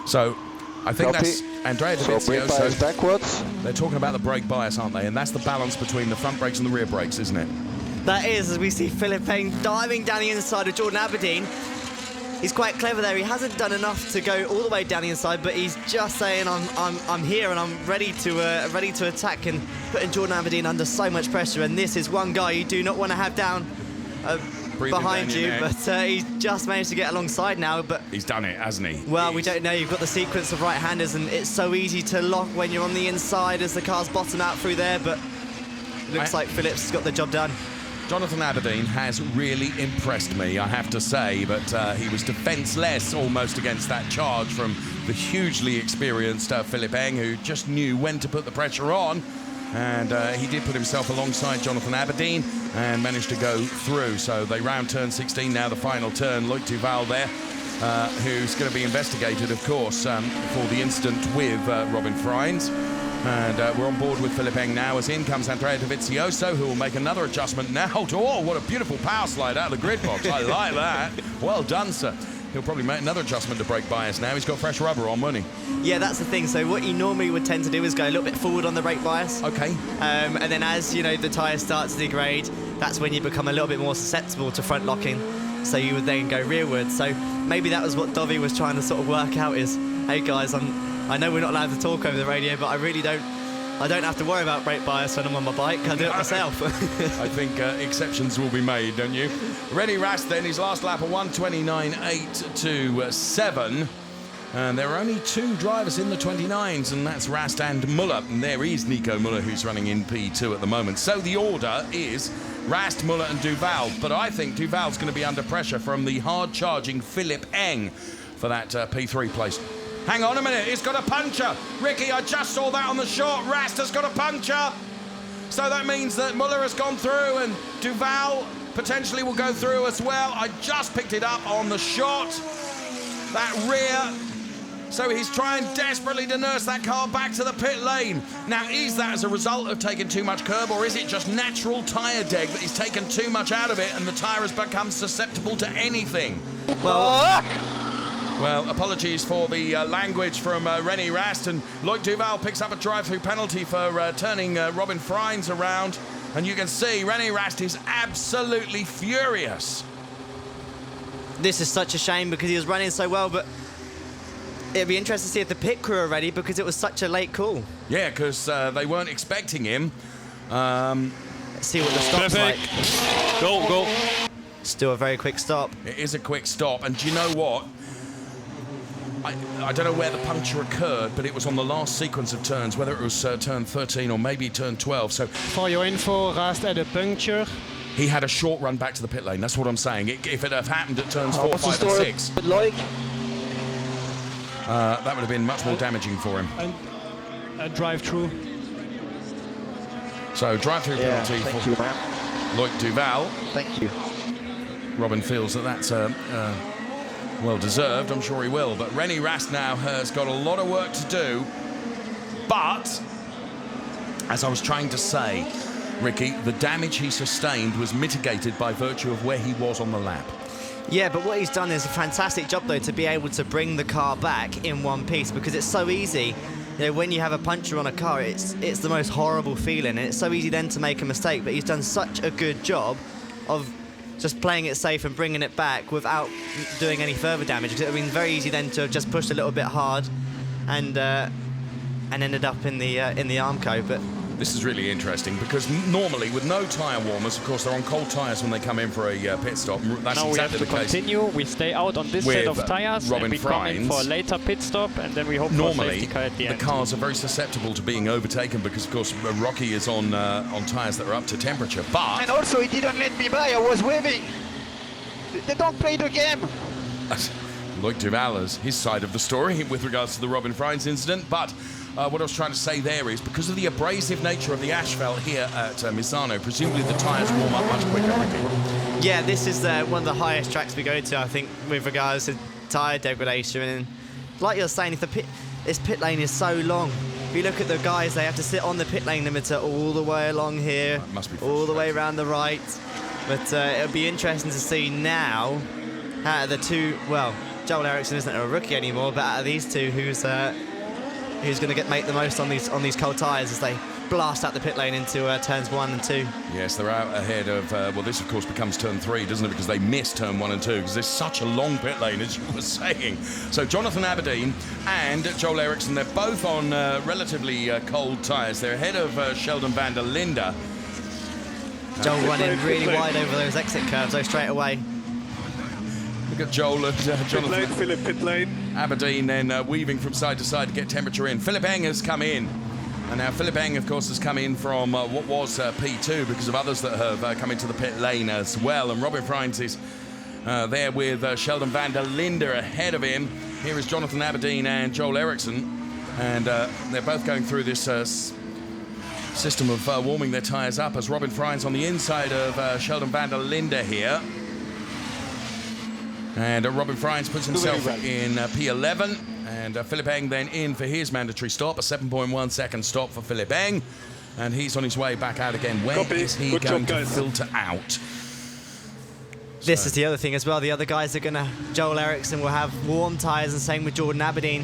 Speaker 1: So, I think that's Andrea Dovizioso.
Speaker 11: So brake bias backwards.
Speaker 1: They're talking about the brake bias, aren't they? And that's the balance between the front brakes and the rear brakes, isn't it?
Speaker 8: That is, as we see Philip Eng diving down the inside of Jordan Aberdeen. He's quite clever there. He hasn't done enough to go all the way down the inside, but he's just saying, I'm here and I'm ready to attack, and putting Jordan Aberdeen under so much pressure. And this is one guy you do not want to have down behind you, but he's just managed to get alongside now. But
Speaker 1: he's done it, hasn't he?
Speaker 8: Well, we don't know. You've got the sequence of right-handers, and it's so easy to lock when you're on the inside as the cars bottom out through there. But it looks like Phillips got the job done.
Speaker 1: Jonathan Aberdeen has really impressed me, I have to say, but he was defenceless almost against that charge from the hugely experienced Philip Eng, who just knew when to put the pressure on. And he did put himself alongside Jonathan Aberdeen and managed to go through. So they round turn 16 now, the final turn. Loic Duval there, who's going to be investigated, of course, for the incident with Robin Frijns. And we're on board with Philip Eng now, as in comes Andrea Dovizioso, who will make another adjustment now. Oh, what a beautiful power slide out of the grid box. I like that. Well done, sir. He'll probably make another adjustment to brake bias now. He's got fresh rubber on, won't he?
Speaker 8: Yeah, that's the thing. So what you normally would tend to do is go a little bit forward on the brake bias.
Speaker 1: Okay.
Speaker 8: And then as, you know, the tyres start to degrade, that's when you become a little bit more susceptible to front locking. So you would then go rearward. So maybe that was what Dovi was trying to sort of work out is, hey guys, I know we're not allowed to talk over the radio, but I don't have to worry about brake bias when I'm on my bike. I do it myself.
Speaker 1: I think exceptions will be made, don't you? René Rast then, his last lap, a 1:29.8 to 7. And there are only 2 drivers in the 29s, and that's Rast and Müller. And there is Nico Müller, who's running in P2 at the moment. So the order is Rast, Müller and Duval. But I think Duval's going to be under pressure from the hard-charging Philip Eng for that P3 place. Hang on a minute, he's got a puncture. Ricky, I just saw that on the short. Rast has got a puncture. So that means that Müller has gone through and Duval potentially will go through as well. I just picked it up on the shot. That rear. So he's trying desperately to nurse that car back to the pit lane. Now, is that as a result of taking too much curb, or is it just natural tyre deg that he's taken too much out of it and the tyre has become susceptible to anything? Well, apologies for the language from René Rast, and Loic Duval picks up a drive-through penalty for turning Robin Frijns around. And you can see René Rast is absolutely furious.
Speaker 8: This is such a shame because he was running so well, but it'd be interesting to see if the pit crew are ready because it was such a late call.
Speaker 1: Yeah, because they weren't expecting him.
Speaker 8: Let's see what the stop's like.
Speaker 5: Go.
Speaker 8: Still a very quick stop.
Speaker 1: It is a quick stop, and do you know what? I don't know where the puncture occurred, but it was on the last sequence of turns, whether it was turn 13 or maybe turn 12. So
Speaker 9: For your info, Rast had a puncture.
Speaker 1: he had a short run back to the pit lane. That's what I'm saying. If it had happened at turns 4, 5 and 6,
Speaker 11: Like
Speaker 1: that would have been much more damaging for him.
Speaker 9: And a drive-through.
Speaker 1: So drive-through penalty
Speaker 11: thank
Speaker 1: for
Speaker 11: you, man.
Speaker 1: Loic Duval.
Speaker 11: Thank you.
Speaker 1: Robin feels that that's well deserved. I'm sure he will. But René Rast now has got a lot of work to do But, as I was trying to say, Ricky, the damage he sustained was mitigated by virtue of where he was on the lap.
Speaker 8: Yeah, but what he's done is a fantastic job, though, to be able to bring the car back in one piece, because it's so easy. You know, when you have a puncture on a car, it's the most horrible feeling, and it's so easy then to make a mistake. But he's done such a good job of just playing it safe and bringing it back without doing any further damage. Because it would have been very easy then to have just pushed a little bit hard and ended up in the Armco. But
Speaker 1: this is really interesting because normally with no tyre warmers, of course, they're on cold tyres when they come in for a pit stop. That's
Speaker 9: now
Speaker 1: exactly
Speaker 9: we have to continue. We stay out on this set of tyres and we come in for a later pit stop, and then we hope for a safety car at the end.
Speaker 1: The cars are very susceptible to being overtaken because, of course, Rocky is on tyres that are up to temperature. But
Speaker 11: and also he didn't let me by. I was waving. They don't play the game.
Speaker 1: Loic Duval's his side of the story with regards to the Robin Freins incident, but what I was trying to say there is because of the abrasive nature of the asphalt here at Misano, presumably the tyres warm up much quicker.
Speaker 8: Yeah, this is one of the highest tracks we go to, I think, with regards to tyre degradation. And like you're saying, this pit lane is so long. If you look at the guys, they have to sit on the pit lane limiter all the way along here, all the way around the right. But it'll be interesting to see now out of the two, well, Joel Eriksson isn't a rookie anymore, but out of these two, who's going to make the most on these cold tyres as they blast out the pit lane into turns 1 and 2.
Speaker 1: Yes, they're out ahead of, well, this of course becomes turn 3, doesn't it? Because they missed turn 1 and 2, because there's such a long pit lane, as you were saying. So Jonathan Aberdeen and Joel Eriksson, they're both on relatively cold tyres. They're ahead of Sheldon van der Linde.
Speaker 8: Joel running really wide over those exit curves, though, straight away.
Speaker 1: Look at Joel and Jonathan.
Speaker 10: Pit lane, Philip, pit lane.
Speaker 1: Aberdeen then weaving from side to side to get temperature in. Philip Eng has come in. And now Philip Eng, of course, has come in from what was P2 because of others that have come into the pit lane as well. And Robin Freins is there with Sheldon van der Linde ahead of him. Here is Jonathan Aberdeen and Joel Eriksson. And they're both going through this system of warming their tyres up as Robin Freins on the inside of Sheldon van der Linde here. And Robin Freins puts himself in P11, and Philip Eng then in for his mandatory stop, a 7.1 second stop for Philip Eng, and he's on his way back out again. Where is he going to filter out?
Speaker 8: This is the other thing as well. The other guys are going to, Joel Eriksson will have warm tyres, and same with Jordan Aberdeen.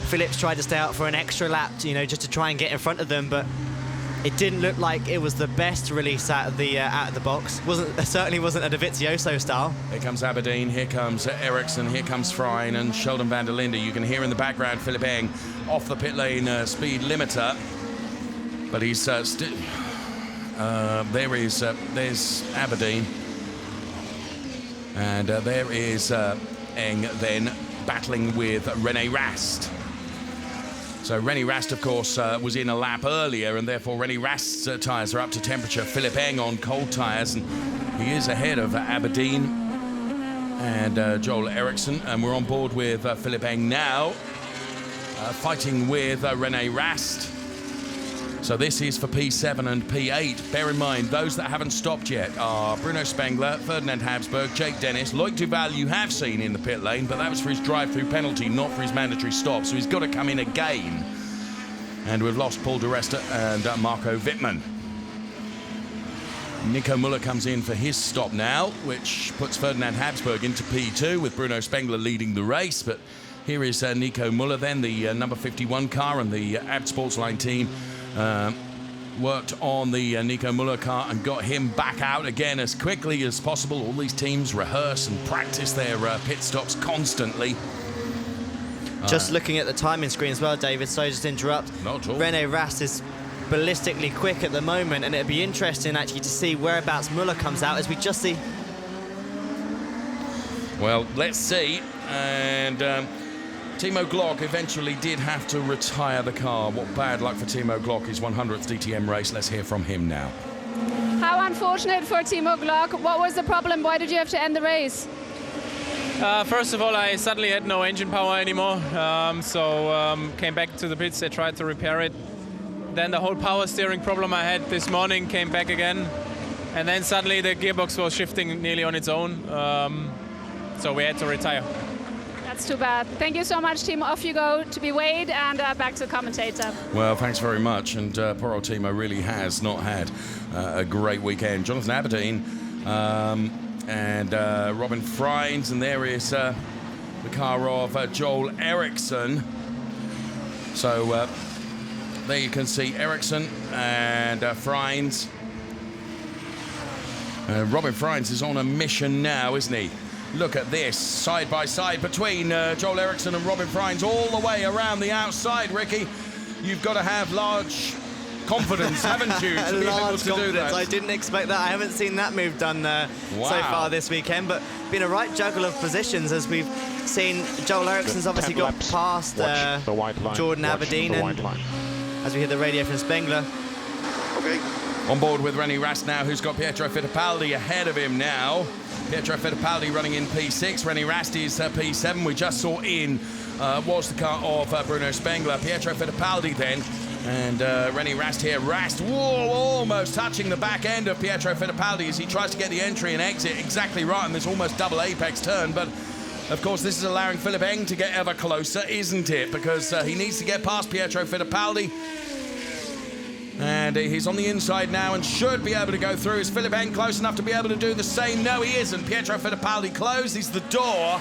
Speaker 8: Phillips tried to stay out for an extra lap, you know, just to try and get in front of them, but it didn't look like it was the best release out of the box. Certainly wasn't a Dovizioso style.
Speaker 1: Here comes Aberdeen, here comes Eriksson, here comes Frein and Sheldon van der Linde. You can hear in the background Philip Eng off the pit lane speed limiter, but he's still. There's Aberdeen, and there is Eng then battling with René Rast. So René Rast, of course, was in a lap earlier, and therefore René Rast's tyres are up to temperature. Philip Eng on cold tyres, and he is ahead of Aberdeen and Joel Eriksson. And we're on board with Philip Eng now, fighting with René Rast. So this is for P7 and P8. Bear in mind, those that haven't stopped yet are Bruno Spengler, Ferdinand Habsburg, Jake Dennis, Loic Duval you have seen in the pit lane, but that was for his drive-through penalty, not for his mandatory stop, so he's got to come in again. And we've lost Paul di Resta and Marco Wittmann. Nico Müller comes in for his stop now, which puts Ferdinand Habsburg into P2 with Bruno Spengler leading the race, but here is Nico Müller then, the number 51 car, and the Abt Sportsline team worked on the Nico Müller car and got him back out again as quickly as possible. All these teams rehearse and practice their pit stops constantly.
Speaker 8: Just looking at the timing screen as well, David, so just to interrupt.
Speaker 1: Not at all.
Speaker 8: René Rast is ballistically quick at the moment, and it'd be interesting actually to see whereabouts Müller comes out as we just see.
Speaker 1: Well, let's see. And Timo Glock eventually did have to retire the car. What bad luck for Timo Glock, his 100th DTM race. Let's hear from him now.
Speaker 2: How unfortunate for Timo Glock. What was the problem? Why did you have to end the race?
Speaker 5: First of all, I suddenly had no engine power anymore, so came back to the pits. I tried to repair it. Then the whole power steering problem I had this morning came back again, and then suddenly the gearbox was shifting nearly on its own, so we had to retire.
Speaker 2: That's too bad. Thank you so much, Timo. Off you go to be weighed and back to the commentator.
Speaker 1: Well, thanks very much. And poor old Timo really has not had a great weekend. Jonathan Aberdeen and Robin Freins, and there is the car of Joel Eriksson. So there you can see Eriksson and Freins. Robin Freins is on a mission now, isn't he? Look at this, side by side between Joel Eriksson and Robin Freins, all the way around the outside, Ricky. You've got to have large confidence, haven't you, to be able to do that?
Speaker 8: I didn't expect that. I haven't seen that move done so far this weekend, but been a right juggle of positions as we've seen. Joel Eriksson's obviously got past Jordan Aberdeen, and as we hear the radio from Spengler.
Speaker 10: Okay.
Speaker 1: On board with Rennie Rast now, who's got Pietro Fittipaldi ahead of him now. Pietro Fittipaldi running in P6, Rennie Rast is P7. We just saw in was the car of Bruno Spengler. Pietro Fittipaldi then, and Rennie Rast here. Rast, whoa, almost touching the back end of Pietro Fittipaldi as he tries to get the entry and exit exactly right on this almost double apex turn. But of course, this is allowing Philipp Eng to get ever closer, isn't it? Because he needs to get past Pietro Fittipaldi. And he's on the inside now and should be able to go through. Is Philipp Eng close enough to be able to do the same? No, he isn't. Pietro Fittipaldi closes the door,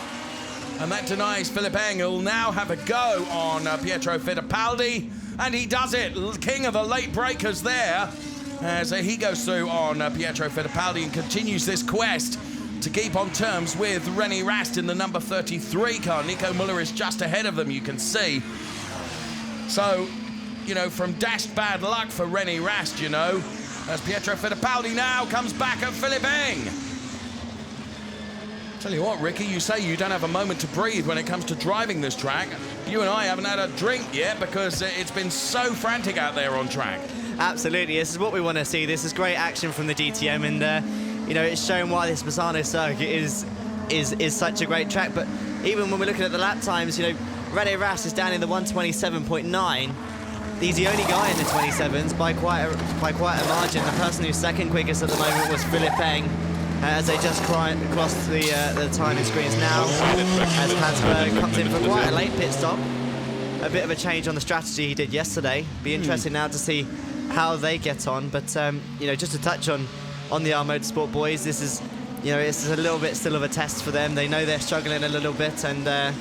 Speaker 1: and that denies Philipp Eng. He'll now have a go on Pietro Fittipaldi, and he does it. King of the late breakers there, as he goes through on Pietro Fittipaldi and continues this quest to keep on terms with Rennie Rast in the number 33 car. Nico Müller is just ahead of them, you can see. So, you know, from dashed bad luck for Rennie Rast, you know, as Pietro Fittipaldi now comes back at Philipp Eng. Tell you what, Ricky, you say you don't have a moment to breathe when it comes to driving this track. You and I haven't had a drink yet because it's been so frantic out there on track.
Speaker 8: Absolutely, this is what we want to see. This is great action from the DTM, and you know, it's shown why this Misano circuit is such a great track. But even when we're looking at the lap times, you know, Rennie Rast is down in the 127.9. He's the only guy in the 27s by quite a margin. The person who's second quickest at the moment was Philipp Eng, as they just crossed the timing screens now, as Hansberg comes in for quite a late pit stop. A bit of a change on the strategy he did yesterday. Be interesting now to see how they get on. But you know, just to touch on the R Motorsport boys, this is, you know, it's a little bit still of a test for them. They know they're struggling a little bit, and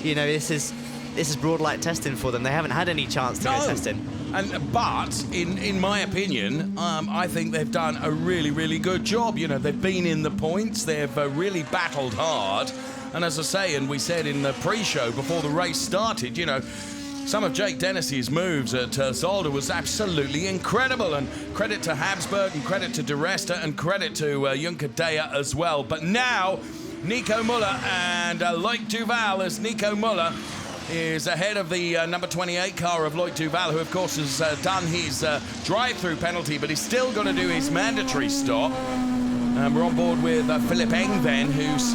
Speaker 8: you know, this is broad light testing for them. They haven't had any chance to go testing.
Speaker 1: But in my opinion, I think they've done a really, really good job. You know, they've been in the points. They've really battled hard. And as I say, and we said in the pre-show before the race started, you know, some of Jake Dennis's moves at Zolder was absolutely incredible. And credit to Habsburg, and credit to De Resta, and credit to Junker Deya as well. But now, Nico Müller and Loic Duval, as Nico Müller is ahead of the number 28 car of Loic Duval, who of course has done his drive-through penalty, but he's still going to do his mandatory stop. We're on board with Philipp Eng then, who's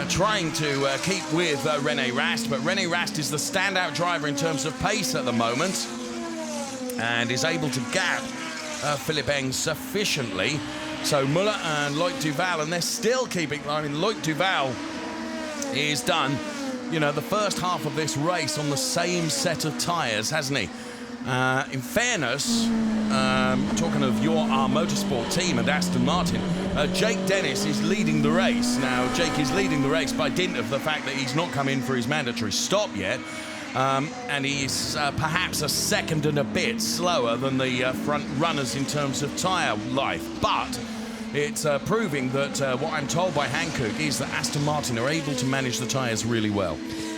Speaker 1: trying to keep with Rennie Rast, but Rennie Rast is the standout driver in terms of pace at the moment and is able to gap Philipp Eng sufficiently. So Müller and Loic Duval, and they're still keeping, I mean, Loic Duval is done, you know, the first half of this race on the same set of tyres, hasn't he? In fairness, talking of your R Motorsport team and Aston Martin, Jake Dennis is leading the race. Now, Jake is leading the race by dint of the fact that he's not come in for his mandatory stop yet, and he's perhaps a second and a bit slower than the front runners in terms of tyre life. But it's proving that what I'm told by Hankook is that Aston Martin are able to manage the tyres really well.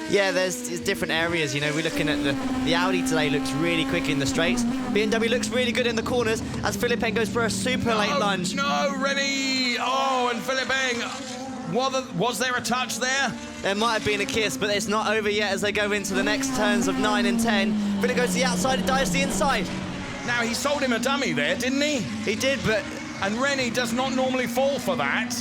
Speaker 8: Yeah, there's different areas. You know, we're looking at the Audi today looks really quick in the straights. BMW looks really good in the corners as Philipp Eng goes for a super late lunge.
Speaker 1: No, Rennie! Oh, and Philipp Eng. Was there a touch there?
Speaker 8: There might have been a kiss, but it's not over yet as they go into the next turns of 9 and 10. Philipp goes to the outside and dives to the inside.
Speaker 1: Now, he sold him a dummy there, didn't he?
Speaker 8: He did, but...
Speaker 1: And Rennie does not normally fall for that.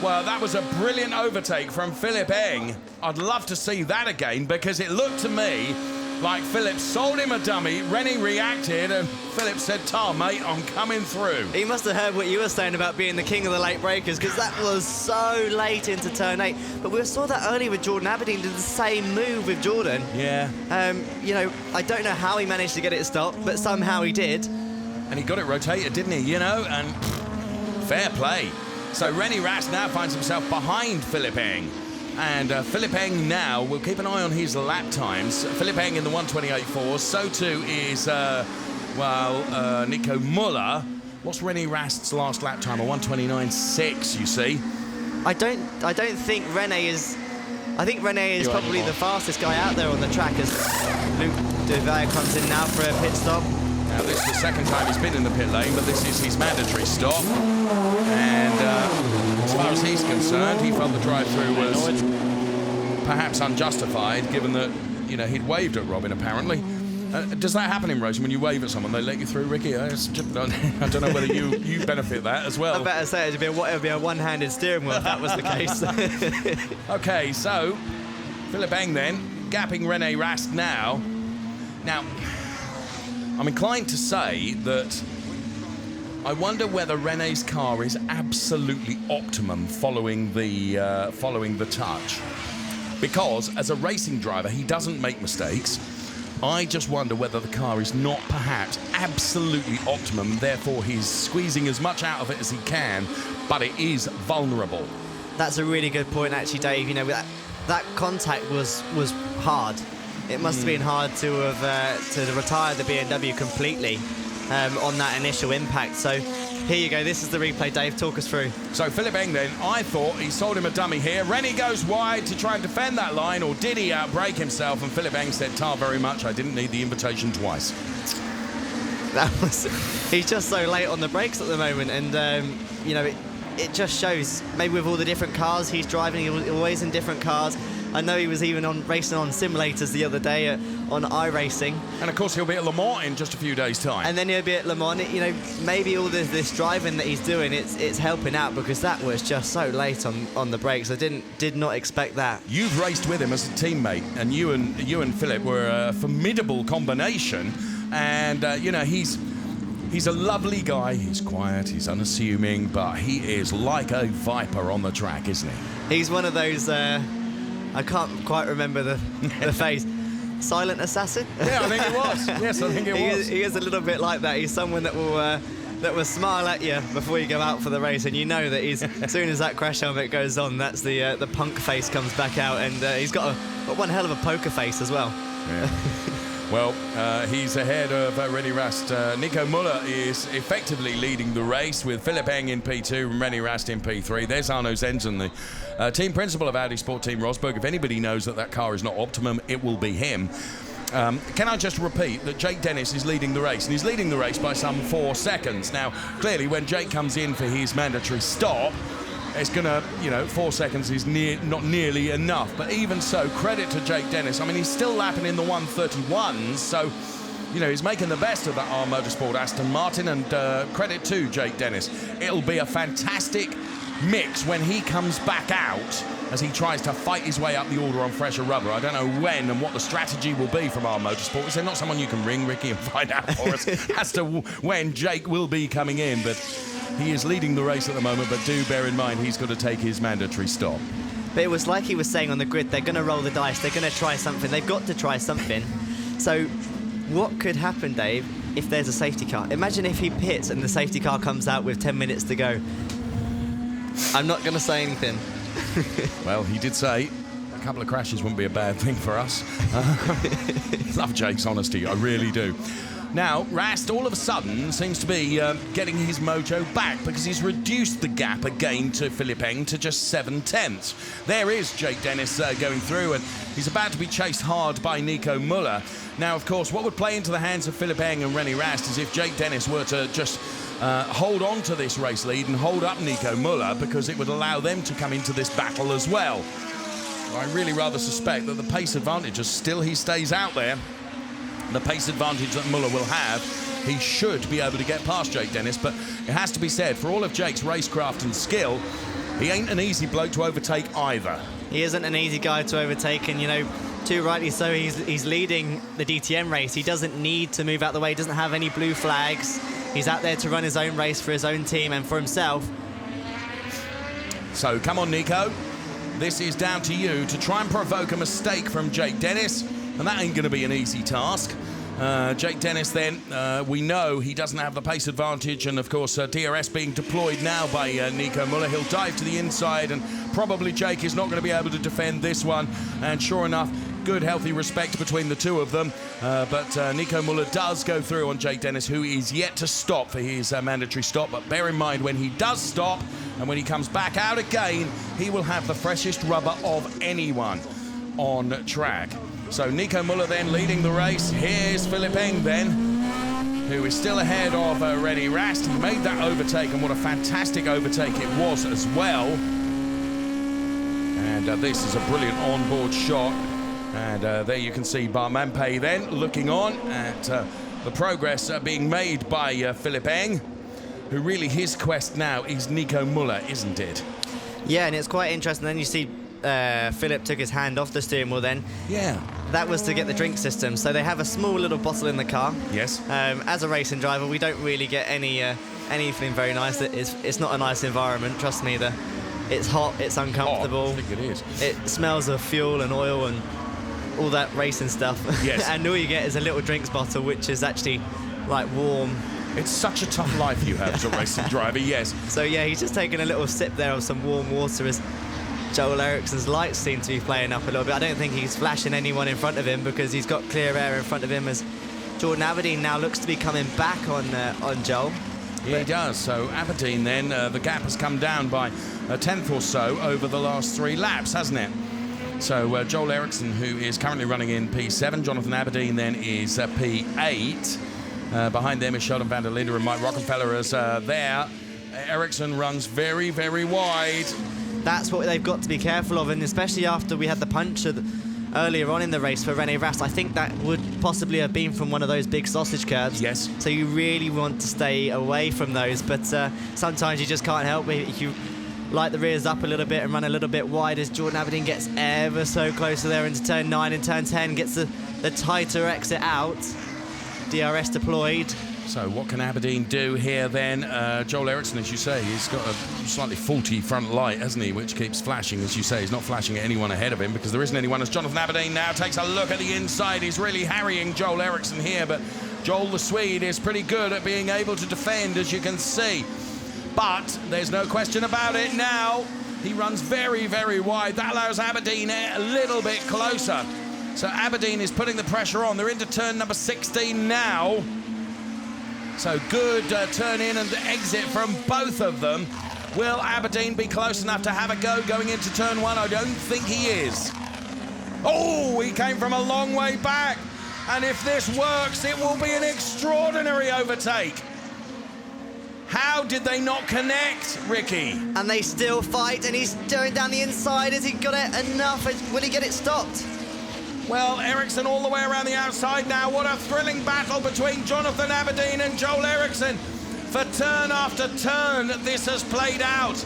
Speaker 1: Well, that was a brilliant overtake from Philipp Eng. I'd love to see that again, because it looked to me like Philip sold him a dummy. Rennie reacted and Philip said, "Tar, mate, I'm coming through."
Speaker 8: He must have heard what you were saying about being the king of the late breakers, because that was so late into turn 8. But we saw that earlier with Jordan Aberdeen, did the same move with Jordan.
Speaker 1: Yeah.
Speaker 8: You know, I don't know how he managed to get it stopped, but somehow he did.
Speaker 1: And he got it rotated, didn't he? You know, and fair play. So Rennie Rast now finds himself behind Philip Eng. And Philip Eng now, we'll keep an eye on his lap times. Philip Eng in the 1:28.4. So too is, Nico Müller. What's Rennie Rast's last lap time? A 1:29.6, you see.
Speaker 8: I don't think Rene is... I think Rene is probably the fastest guy out there on the track as Luc de Vere comes in now for a pit stop.
Speaker 1: Now, this is the second time he's been in the pit lane, but this is his mandatory stop. And as far as he's concerned, he felt the drive-through was perhaps unjustified, given that, you know, he'd waved at Robin, apparently. Does that happen in racing when you wave at someone, they let you through, Ricky? I don't know whether you benefit that as well.
Speaker 8: I better say it would be a one-handed steering wheel if that was the case.
Speaker 1: OK, so Philip Eng then, gapping Rene Rast now. Now, I'm inclined to say that I wonder whether Rene's car is absolutely optimum following the touch. Because as a racing driver, he doesn't make mistakes. I just wonder whether the car is not perhaps absolutely optimum, therefore he's squeezing as much out of it as he can, but it is vulnerable.
Speaker 8: That's a really good point, actually, Dave. You know, that contact was hard. It must have been hard to have to retire the BMW completely on that initial impact. So here you go. This is the replay, Dave. Talk us through.
Speaker 1: So Philip Eng then, I thought he sold him a dummy here. Rennie goes wide to try and defend that line, or did he outbrake himself? And Philip Eng said, "Tar, very much. I didn't need the invitation twice."
Speaker 8: He's just so late on the brakes at the moment, and you know, it just shows. Maybe with all the different cars he's driving, he's always in different cars. I know he was even racing on simulators the other day on iRacing.
Speaker 1: And of course he'll be at Le Mans in just a few days' time.
Speaker 8: And then he'll be at Le Mans. You know, maybe all this driving that he's doing, it's helping out, because that was just so late on the brakes. I did not expect that.
Speaker 1: You've raced with him as a teammate, and you and Philip were a formidable combination. And you know, he's a lovely guy. He's quiet, he's unassuming, but he is like a viper on the track, isn't he?
Speaker 8: He's one of those. I can't quite remember the phrase. Silent assassin?
Speaker 1: Yeah, I think it was. Yes, I think it was.
Speaker 8: He is a little bit like that. He's someone that will smile at you before you go out for the race, and you know that as soon as that crash helmet goes on, that's the punk face comes back out, and he's got one hell of a poker face as well.
Speaker 1: Yeah. Well, he's ahead of Rennie Rast. Nico Müller is effectively leading the race with Philip Eng in P2 and Rennie Rast in P3. There's Arno Zenzen, the team principal of Audi Sport Team Rosberg. If anybody knows that car is not optimum, it will be him. Can I just repeat that Jake Dennis is leading the race, and he's leading the race by some 4 seconds. Now, clearly, when Jake comes in for his mandatory stop, it's going to, 4 seconds is not nearly enough. But even so, credit to Jake Dennis. I mean, he's still lapping in the 131s, so, he's making the best of that R Motorsport Aston Martin, and credit to Jake Dennis. It'll be a fantastic mix when he comes back out as he tries to fight his way up the order on fresher rubber. I don't know when and what the strategy will be from R Motorsport. Is there not someone you can ring, Ricky, and find out for us as to when Jake will be coming in? But he is leading the race at the moment, but do bear in mind he's got to take his mandatory stop.
Speaker 8: But it was like he was saying on the grid, they're going to roll the dice, they're going to try something, they've got to try something. So what could happen, Dave, if there's a safety car? Imagine if he pits and the safety car comes out with 10 minutes to go. I'm not going to say anything.
Speaker 1: Well, he did say a couple of crashes wouldn't be a bad thing for us. Love Jake's honesty, I really do. Now, Rast all of a sudden seems to be getting his mojo back, because he's reduced the gap again to Philip Eng to just 7/10. There is Jake Dennis going through, and he's about to be chased hard by Nico Müller. Now, of course, what would play into the hands of Philip Eng and Rennie Rast is if Jake Dennis were to just hold on to this race lead and hold up Nico Müller, because it would allow them to come into this battle as well. I really rather suspect that the pace advantage, as still he stays out there, the pace advantage that Müller will have, he should be able to get past Jake Dennis. But it has to be said, for all of Jake's racecraft and skill, he ain't an easy bloke to overtake either.
Speaker 8: He isn't an easy guy to overtake, and too rightly so, he's leading the DTM race. He doesn't need to move out the way, doesn't have any blue flags. He's out there to run his own race for his own team and for himself.
Speaker 1: So come on, Nico. This is down to you to try and provoke a mistake from Jake Dennis, and that ain't going to be an easy task. Jake Dennis then, we know he doesn't have the pace advantage, and of course DRS being deployed now by Nico Müller. He'll dive to the inside, and probably Jake is not going to be able to defend this one, and sure enough, good healthy respect between the two of them, but Nico Müller does go through on Jake Dennis, who is yet to stop for his mandatory stop. But bear in mind, when he does stop and when he comes back out again, he will have the freshest rubber of anyone on track. So Nico Müller then leading the race. Here's Philipp Eng then, who is still ahead of René Rast. He made that overtake, and what a fantastic overtake it was as well. And this is a brilliant onboard shot. And there you can see Barmampe then looking on at the progress being made by Philipp Eng, who really his quest now is Nico Müller, isn't it?
Speaker 8: Yeah, and it's quite interesting. Then you see Philipp took his hand off the steering wheel then.
Speaker 1: Yeah.
Speaker 8: That was to get the drink system. So they have a small little bottle in the car.
Speaker 1: Yes.
Speaker 8: As a racing driver, we don't really get anything very nice. It's not a nice environment, trust me. It's hot, it's uncomfortable.
Speaker 1: I think it is.
Speaker 8: It smells of fuel and oil and all that racing stuff.
Speaker 1: Yes.
Speaker 8: And all you get is a little drinks bottle, which is actually like warm.
Speaker 1: It's such a tough life you have as a racing driver, yes.
Speaker 8: So yeah, he's just taking a little sip there of some warm water as Joel Eriksson's lights seem to be playing up a little bit. I don't think he's flashing anyone in front of him because he's got clear air in front of him, as Jordan Aberdeen now looks to be coming back on Joel.
Speaker 1: Yeah, he does. So Aberdeen then, the gap has come down by a tenth or so over the last 3 laps, hasn't it? So Joel Eriksson, who is currently running in P7, Jonathan Aberdeen then is P8. Behind them is Sheldon van der Linde and Mike Rockefeller as there. Eriksson runs very, very wide.
Speaker 8: That's what they've got to be careful of, and especially after we had the puncture earlier on in the race for René Rast, I think that would possibly have been from one of those big sausage curbs.
Speaker 1: Yes.
Speaker 8: So you really want to stay away from those, but sometimes you just can't help it. If you light the rears up a little bit and run a little bit wide, as Jordan Aberdeen gets ever so closer there into turn 9 and turn 10, gets the tighter exit out. DRS deployed.
Speaker 1: So what can Aberdeen do here then? Joel Eriksson, as you say, he's got a slightly faulty front light, hasn't he, which keeps flashing. As you say, he's not flashing at anyone ahead of him because there isn't anyone, as Jonathan Aberdeen now takes a look at the inside. He's really harrying Joel Eriksson here, but Joel the Swede is pretty good at being able to defend, as you can see. But there's no question about it now. He runs very, very wide. That allows Aberdeen a little bit closer. So Aberdeen is putting the pressure on. They're into turn number 16 now. So good turn in and exit from both of them. Will Aberdeen be close enough to have a go going into turn 1? I don't think he is. Oh, he came from a long way back. And if this works, it will be an extraordinary overtake. How did they not connect, Ricky?
Speaker 8: And they still fight, and he's going down the inside. Has he got it enough? Will he get it stopped?
Speaker 1: Well, Eriksson all the way around the outside now. What a thrilling battle between Jonathan Aberdeen and Joel Eriksson. For turn after turn, this has played out.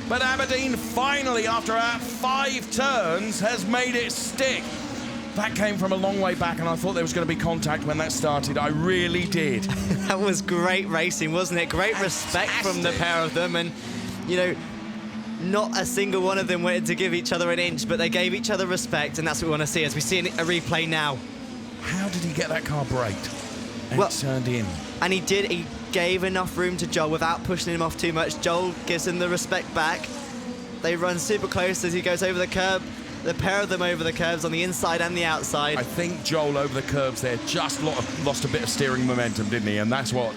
Speaker 1: But Aberdeen finally, after 5 turns, has made it stick. That came from a long way back, and I thought there was going to be contact when that started. I really did.
Speaker 8: That was great racing, wasn't it? Great respect from the pair of them, and, you know, not a single one of them wanted to give each other an inch, but they gave each other respect, and that's what we want to see as we see a replay now.
Speaker 1: How did he get that car braked and turned in?
Speaker 8: And he did. He gave enough room to Joel without pushing him off too much. Joel gives him the respect back. They run super close as he goes over the curb. The pair of them over the curbs on the inside and the outside.
Speaker 1: I think Joel over the curbs there just lost a bit of steering momentum, didn't he? And that's what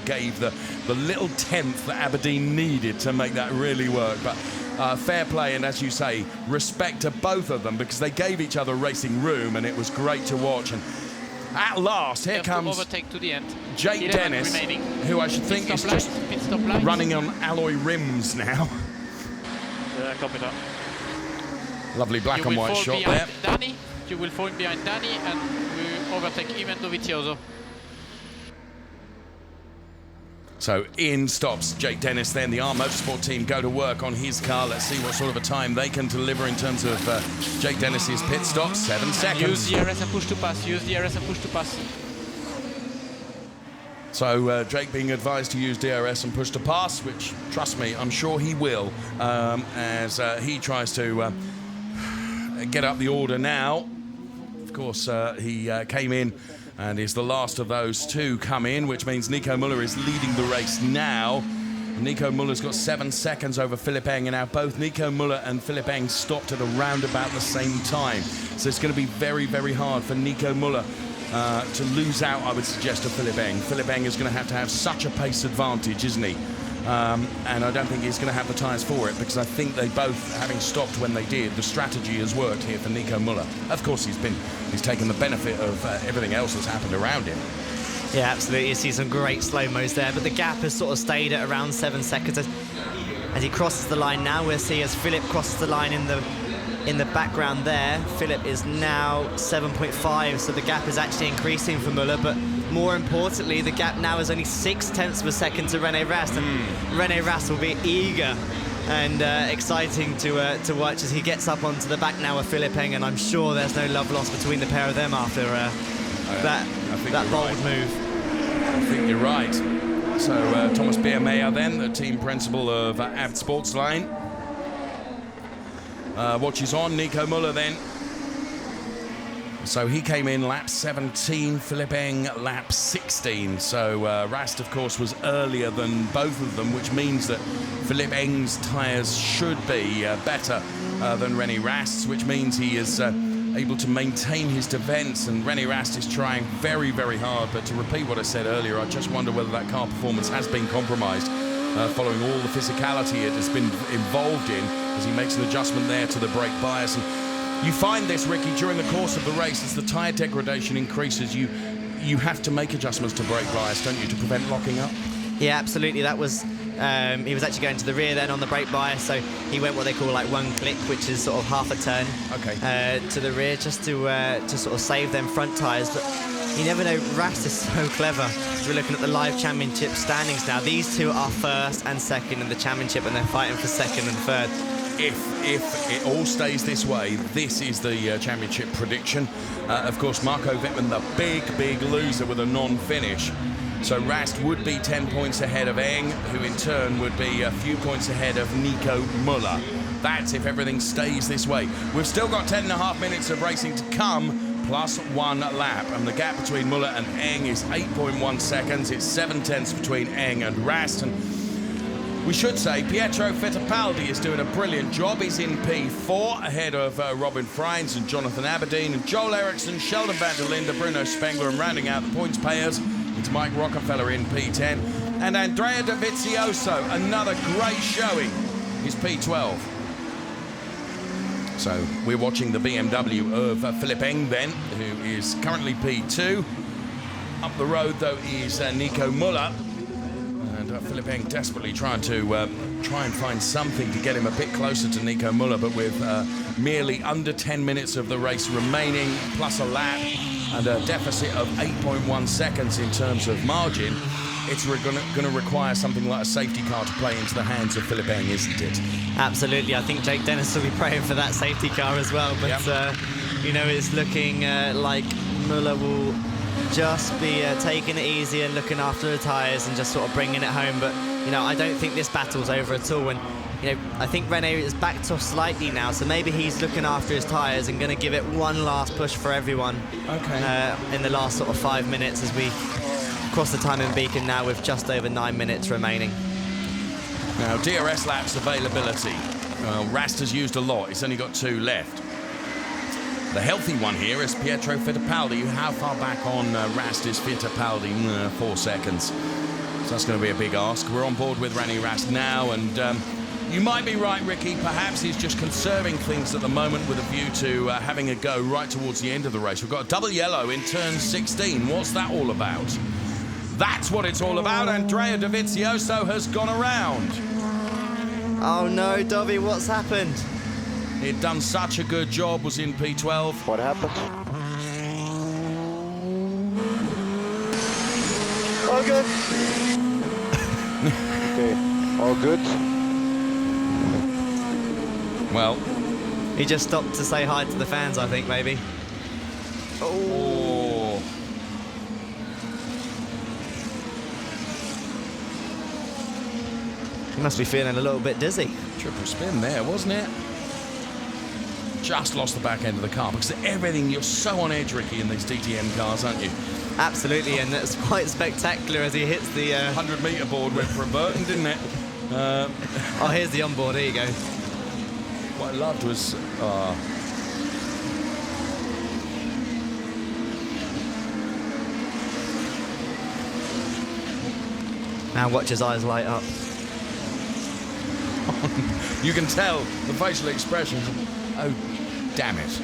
Speaker 1: gave the little tenth that Aberdeen needed to make that really work. But fair play, and as you say, respect to both of them because they gave each other racing room, and it was great to watch. And at last, here comes
Speaker 9: overtake to the end.
Speaker 1: Jake Dennis,
Speaker 9: remaining.
Speaker 1: who I should think is just running on alloy rims now.
Speaker 9: Copy that.
Speaker 1: Lovely black and white shot there.
Speaker 9: Danny, you will fall behind Danny and we overtake even Dovizioso.
Speaker 1: So in stops Jake Dennis then. The ARM Motorsport team go to work on his car. Let's see what sort of a time they can deliver in terms of Jake Dennis's pit stop. 7 seconds.
Speaker 9: Use DRS and push to pass. Use DRS and push to pass.
Speaker 1: So Jake being advised to use DRS and push to pass, which, trust me, I'm sure he will, as he tries to get up the order now. Of course, he came in and is the last of those to come in, which means Nico Müller is leading the race now. Nico Müller's got 7 seconds over Philipp Eng, and now both Nico Müller and Philipp Eng stopped at around about the same time. So it's going to be very, very hard for Nico Müller to lose out, I would suggest, to Philipp Eng. Philipp Eng is going to have such a pace advantage, isn't he? And I don't think he's going to have the tyres for it, because I think they both, having stopped when they did, the strategy has worked here for Nico Müller. Of course, he's taken the benefit of everything else that's happened around him.
Speaker 8: Yeah, absolutely. You see some great slow-mos there, but the gap has sort of stayed at around 7 seconds. As he crosses the line now, we'll see as Philipp crosses the line in the background there. Philipp is now 7.5, so the gap is actually increasing for Müller, but more importantly, the gap now is only 0.6 of a second to René Rast, and René Rast will be eager and exciting to watch as he gets up onto the back now of Philipp Eng, and I'm sure there's no love lost between the pair of them after that bold move.
Speaker 1: I think you're right. So Thomas Biermeier then, the team principal of Abt Sportsline, watches on. Nico Müller then. So he came in lap 17, Philipp Eng lap 16. So Rast, of course, was earlier than both of them, which means that Philipp Eng's tyres should be better than René Rast's, which means he is able to maintain his defence, and René Rast is trying very, very hard. But to repeat what I said earlier, I just wonder whether that car performance has been compromised following all the physicality it has been involved in, as he makes an adjustment there to the brake bias. And you find this, Ricky, during the course of the race, as the tyre degradation increases, you have to make adjustments to brake bias, don't you, to prevent locking up?
Speaker 8: Yeah, absolutely. That was he was actually going to the rear then on the brake bias, so he went what they call like one click, which is sort of half a turn to the rear, just to sort of save them front tyres. But you never know, Rast is so clever. We're looking at the live championship standings now. These two are first and second in the championship, and they're fighting for second and third.
Speaker 1: If it all stays this way, this is the championship prediction. Of course, Marco Wittmann, the big loser with a non-finish. So Rast would be 10 points ahead of Eng, who in turn would be a few points ahead of Nico Müller. That's if everything stays this way. We've still got 10.5 minutes of racing to come, plus 1 lap. And the gap between Müller and Eng is 8.1 seconds. It's 7/10 between Eng and Rast. And we should say Pietro Fittipaldi is doing a brilliant job. He's in P4 ahead of Robin Freins and Jonathan Aberdeen and Joel Eriksson, Sheldon van der Linde, Bruno Spengler, and rounding out the points payers, it's Mike Rockefeller in P10. And Andrea Dovizioso, another great showing, is P12. So we're watching the BMW of Philipp Eng then, who is currently P2. Up the road, though, is Nico Müller. Philipp Eng desperately trying to find something to get him a bit closer to Nico Müller, but with merely under 10 minutes of the race remaining, plus a lap and a deficit of 8.1 seconds in terms of margin, it's going to require something like a safety car to play into the hands of Philipp Eng, isn't it?
Speaker 8: Absolutely. I think Jake Dennis will be praying for that safety car as well, but you know, it's looking like Müller will just be taking it easy and looking after the tyres and just sort of bringing it home. But you know, I don't think this battle's over at all. And you know, I think René is backed off slightly now, so maybe he's looking after his tyres and going to give it one last push for everyone in the last sort of 5 minutes as we cross the timing beacon now with just over 9 minutes remaining.
Speaker 1: Now, DRS laps availability. Rast has used a lot. He's only got 2 left. The healthy one here is Pietro Fittipaldi. How far back on Rast is Fittipaldi? 4 seconds. So that's going to be a big ask. We're on board with René Rast now, and you might be right, Ricky. Perhaps he's just conserving things at the moment with a view to having a go right towards the end of the race. We've got a double yellow in turn 16. What's that all about? That's what it's all about. Andrea Dovizioso has gone around.
Speaker 8: Oh no, Dovey, what's happened?
Speaker 1: He'd done such a good job, was in P12.
Speaker 11: What happened?
Speaker 8: All good.
Speaker 11: All good.
Speaker 1: Well,
Speaker 8: he just stopped to say hi to the fans, I think, maybe.
Speaker 1: Oh.
Speaker 8: He must be feeling a little bit dizzy.
Speaker 1: Triple spin there, wasn't it? Just lost the back end of the car because everything, you're so on edge, Ricky, in these DTM cars, aren't you?
Speaker 8: Absolutely, and it's quite spectacular as he hits the
Speaker 1: 100-meter board went for a Burton, didn't it?
Speaker 8: Oh, here's the onboard. There you go.
Speaker 1: What I loved was
Speaker 8: now watch his eyes light up.
Speaker 1: You can tell the facial expressions. Oh, damn it.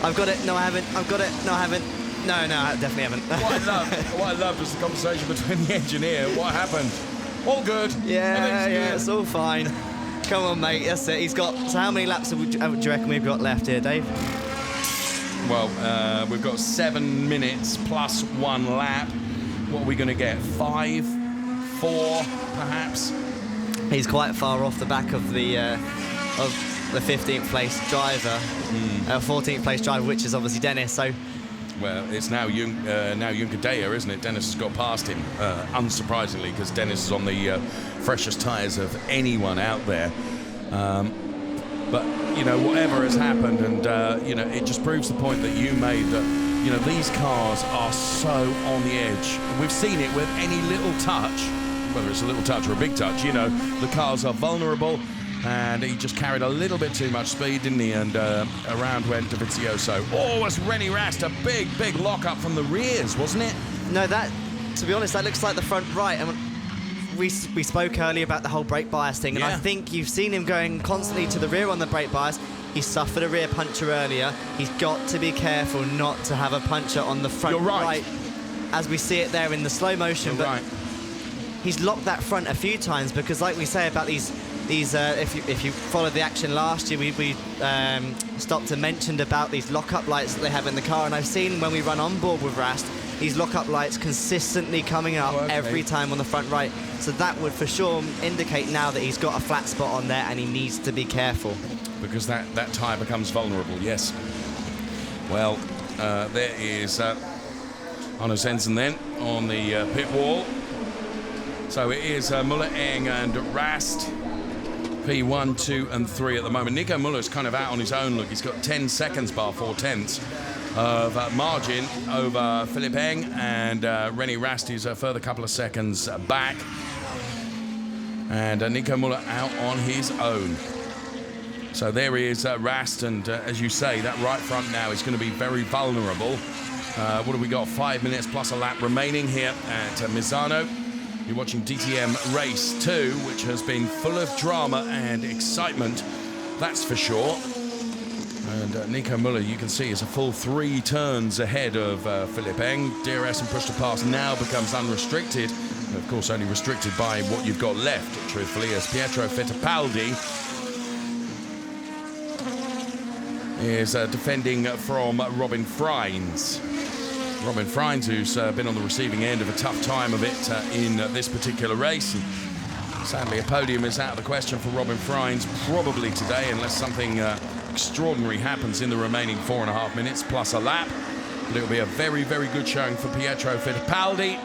Speaker 8: I've got it. No, I haven't. I've got it. No, I haven't. No, I definitely haven't.
Speaker 1: What I loved was the conversation between the engineer. What happened? All good.
Speaker 8: Yeah,
Speaker 1: good.
Speaker 8: it's all fine. Come on, mate. That's it. He's got. So how many laps do you reckon we've got left here, Dave?
Speaker 1: Well, we've got 7 minutes plus 1 lap. What are we going to get? 5, 4, perhaps?
Speaker 8: He's quite far off the back of the 15th place driver, 14th place driver, which is obviously Dennis. So.
Speaker 1: Well, it's now Junker Daya, isn't it? Dennis has got past him, unsurprisingly, because Dennis is on the freshest tyres of anyone out there. But, you know, whatever has happened, and, you know, it just proves the point that you made that, you know, these cars are so on the edge. We've seen it with any little touch, whether it's a little touch or a big touch, you know, the cars are vulnerable. And he just carried a little bit too much speed, didn't he? And around went Dovizioso. Oh, it was Rennie Rast, a big lock-up from the rears, wasn't it?
Speaker 8: No, to be honest, that looks like the front right. And we spoke earlier about the whole brake bias thing, and I think you've seen him going constantly to the rear on the brake bias. He suffered a rear puncture earlier. He's got to be careful not to have a puncture on the front right, as we see it there in the slow motion. But he's locked that front a few times because, like we say about these if you followed the action last year, we stopped and mentioned about these lock-up lights that they have in the car, and I've seen when we run on board with Rast, these lock-up lights consistently coming up every time on the front right. So that would for sure indicate now that he's got a flat spot on there and he needs to be careful.
Speaker 1: Because that tyre becomes vulnerable, yes. Well, there is Arno Sensen then on the pit wall. So it is Müller, Eng and Rast. P1, 2 and 3 at the moment. Nico Müller's kind of out on his own. Look, he's got 10 seconds bar 4/10 of margin over Philipp Eng, and Rennie Rast is a further couple of seconds back. And Nico Müller out on his own. So there is Rast, and as you say, that right front now is going to be very vulnerable. What have we got? 5 minutes plus a lap remaining here at Misano. You're watching DTM Race 2, which has been full of drama and excitement, that's for sure. And Nico Müller, you can see, is a full 3 turns ahead of Philipp Eng. DRS and push to pass now becomes unrestricted. And of course, only restricted by what you've got left, truthfully, as Pietro Fittipaldi is defending from Robin Freins. Robin Freins, who's been on the receiving end of a tough time of it in this particular race. And sadly, a podium is out of the question for Robin Freins probably today, unless something extraordinary happens in the remaining 4.5 minutes plus a lap. But it'll be a very good showing for Pietro Fittipaldi.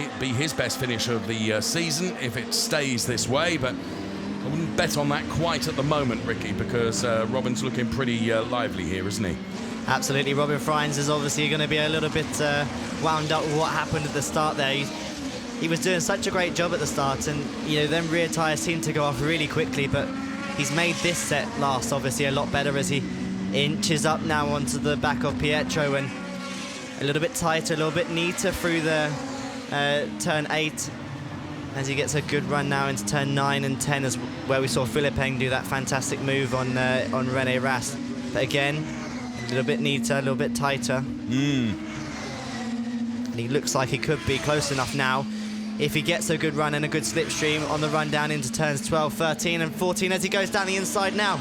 Speaker 1: It'll be his best finish of the season if it stays this way, but I wouldn't bet on that quite at the moment, Ricky, because Robin's looking pretty lively here, isn't he?
Speaker 8: Absolutely. Robin Freins is obviously going to be a little bit wound up with what happened at the start there. He was doing such a great job at the start, and you know, them rear tyres seemed to go off really quickly, but he's made this set last obviously a lot better as he inches up now onto the back of Pietro, and a little bit tighter, a little bit neater through the turn 8 as he gets a good run now into turn 9 and 10, as where we saw Philipp Eng do that fantastic move on Rennie Rast. But again, a little bit neater, a little bit tighter. And he looks like he could be close enough now if he gets a good run and a good slipstream on the run down into turns 12, 13 and 14 as he goes down the inside now.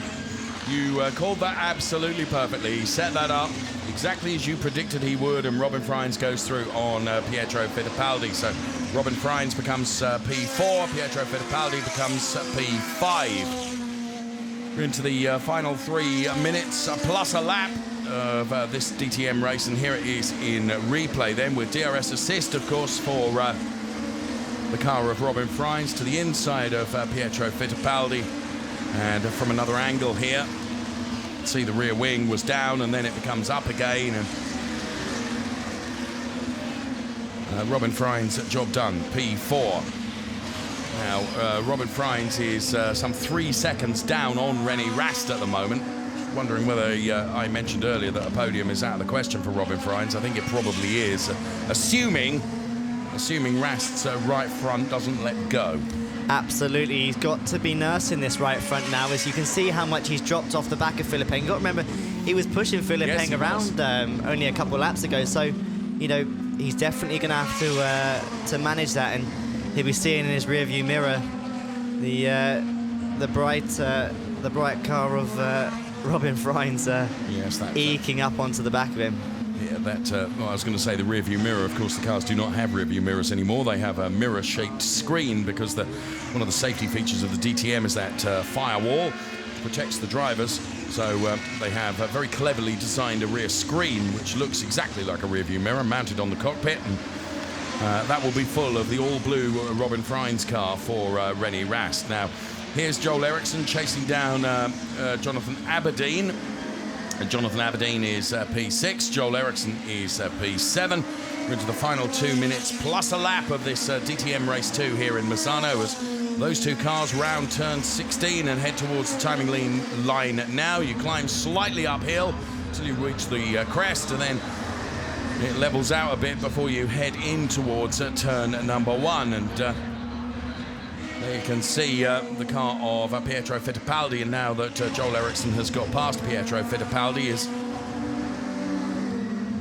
Speaker 1: You called that absolutely perfectly. He set that up exactly as you predicted he would, and Robin Freins goes through on Pietro Fittipaldi. So Robin Freins becomes P4. Pietro Fittipaldi becomes P5. We're into the final 3 minutes plus a lap of this DTM race, and here it is in replay then, with DRS assist, of course, for the car of Robin Freins to the inside of Pietro Fittipaldi. And from another angle here, see the rear wing was down and then it becomes up again, and Robin Freins, job done, P4. Now, Robin Freins is some 3 seconds down on René Rast at the moment. Wondering whether I mentioned earlier that a podium is out of the question for Robin Freins. I think it probably is, assuming Rast's right front doesn't let go.
Speaker 8: Absolutely, he's got to be nursing this right front now, as you can see how much he's dropped off the back of Philippe Eng. You've got to remember, he was pushing Philippe Eng around only a couple of laps ago, so, you know, he's definitely going to have to manage that, and he'll be seeing in his rearview mirror the bright car of Robin Freins eking up onto the back of him.
Speaker 1: Yeah, well, I was going to say the rear-view mirror. Of course, the cars do not have rear-view mirrors anymore. They have a mirror-shaped screen because one of the safety features of the DTM is that firewall that protects the drivers. So they have very cleverly designed a rear screen which looks exactly like a rear-view mirror mounted on the cockpit, and that will be full of the all-blue Robin Freins car for René Rast. Now, here's Joel Eriksson chasing down Jonathan Aberdeen. Jonathan Aberdeen is P6, Joel Eriksson is P7. We're into the final 2 minutes plus a lap of this DTM Race 2 here in Misano, as those two cars round turn 16 and head towards the timing line now. You climb slightly uphill until you reach the crest, and then it levels out a bit before you head in towards turn number 1. And there you can see the car of Pietro Fittipaldi, and now that Joel Eriksson has got past Pietro Fittipaldi, is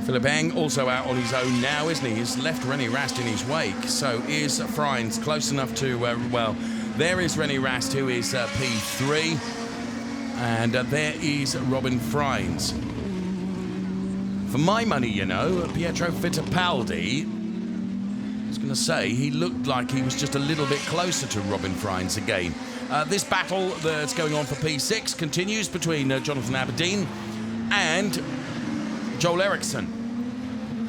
Speaker 1: Philippe Eng also out on his own now, isn't he? He's left René Rast in his wake, so is Freins close enough to, well, there is René Rast, who is P3, and there is Robin Freins. For my money, you know, Pietro Fittipaldi, I was going to say, he looked like he was just a little bit closer to Robin Freins again. This battle that's going on for P6 continues between Jonathan Aberdeen and Joel Eriksson.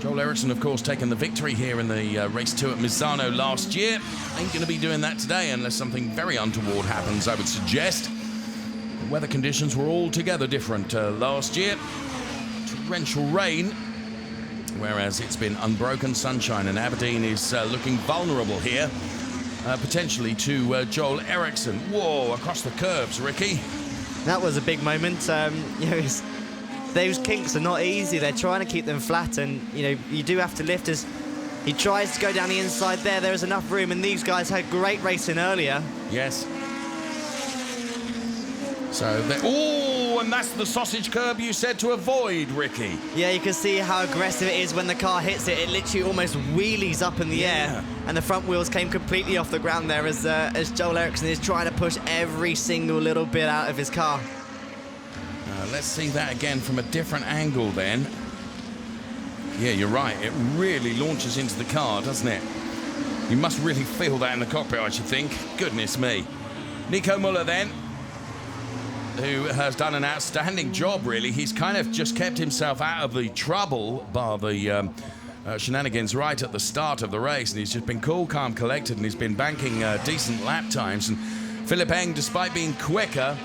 Speaker 1: Joel Eriksson, of course, taking the victory here in the Race 2 at Misano last year. Ain't going to be doing that today unless something very untoward happens, I would suggest. The weather conditions were altogether different last year. Torrential rain, whereas it's been unbroken sunshine, and Aberdeen is looking vulnerable here, potentially to Joel Eriksson. Whoa, across the curbs, Ricky.
Speaker 8: That was a big moment. You know, those kinks are not easy. They're trying to keep them flat, and you know, you do have to lift as he tries to go down the inside there. There is enough room, and these guys had great racing earlier.
Speaker 1: Yes. So, oh, and that's the sausage curb you said to avoid, Ricky.
Speaker 8: Yeah, you can see how aggressive it is when the car hits it. It literally almost wheelies up in the air, and the front wheels came completely off the ground there as Joel Eriksson is trying to push every single little bit out of his car.
Speaker 1: Let's see that again from a different angle then. Yeah, you're right. It really launches into the car, doesn't it? You must really feel that in the cockpit, I should think. Goodness me. Nico Müller then, who has done an outstanding job, really. He's kind of just kept himself out of the trouble, bar the shenanigans right at the start of the race, and he's just been cool, calm, collected, and he's been banking decent lap times. And Philippe Eng, despite being quicker,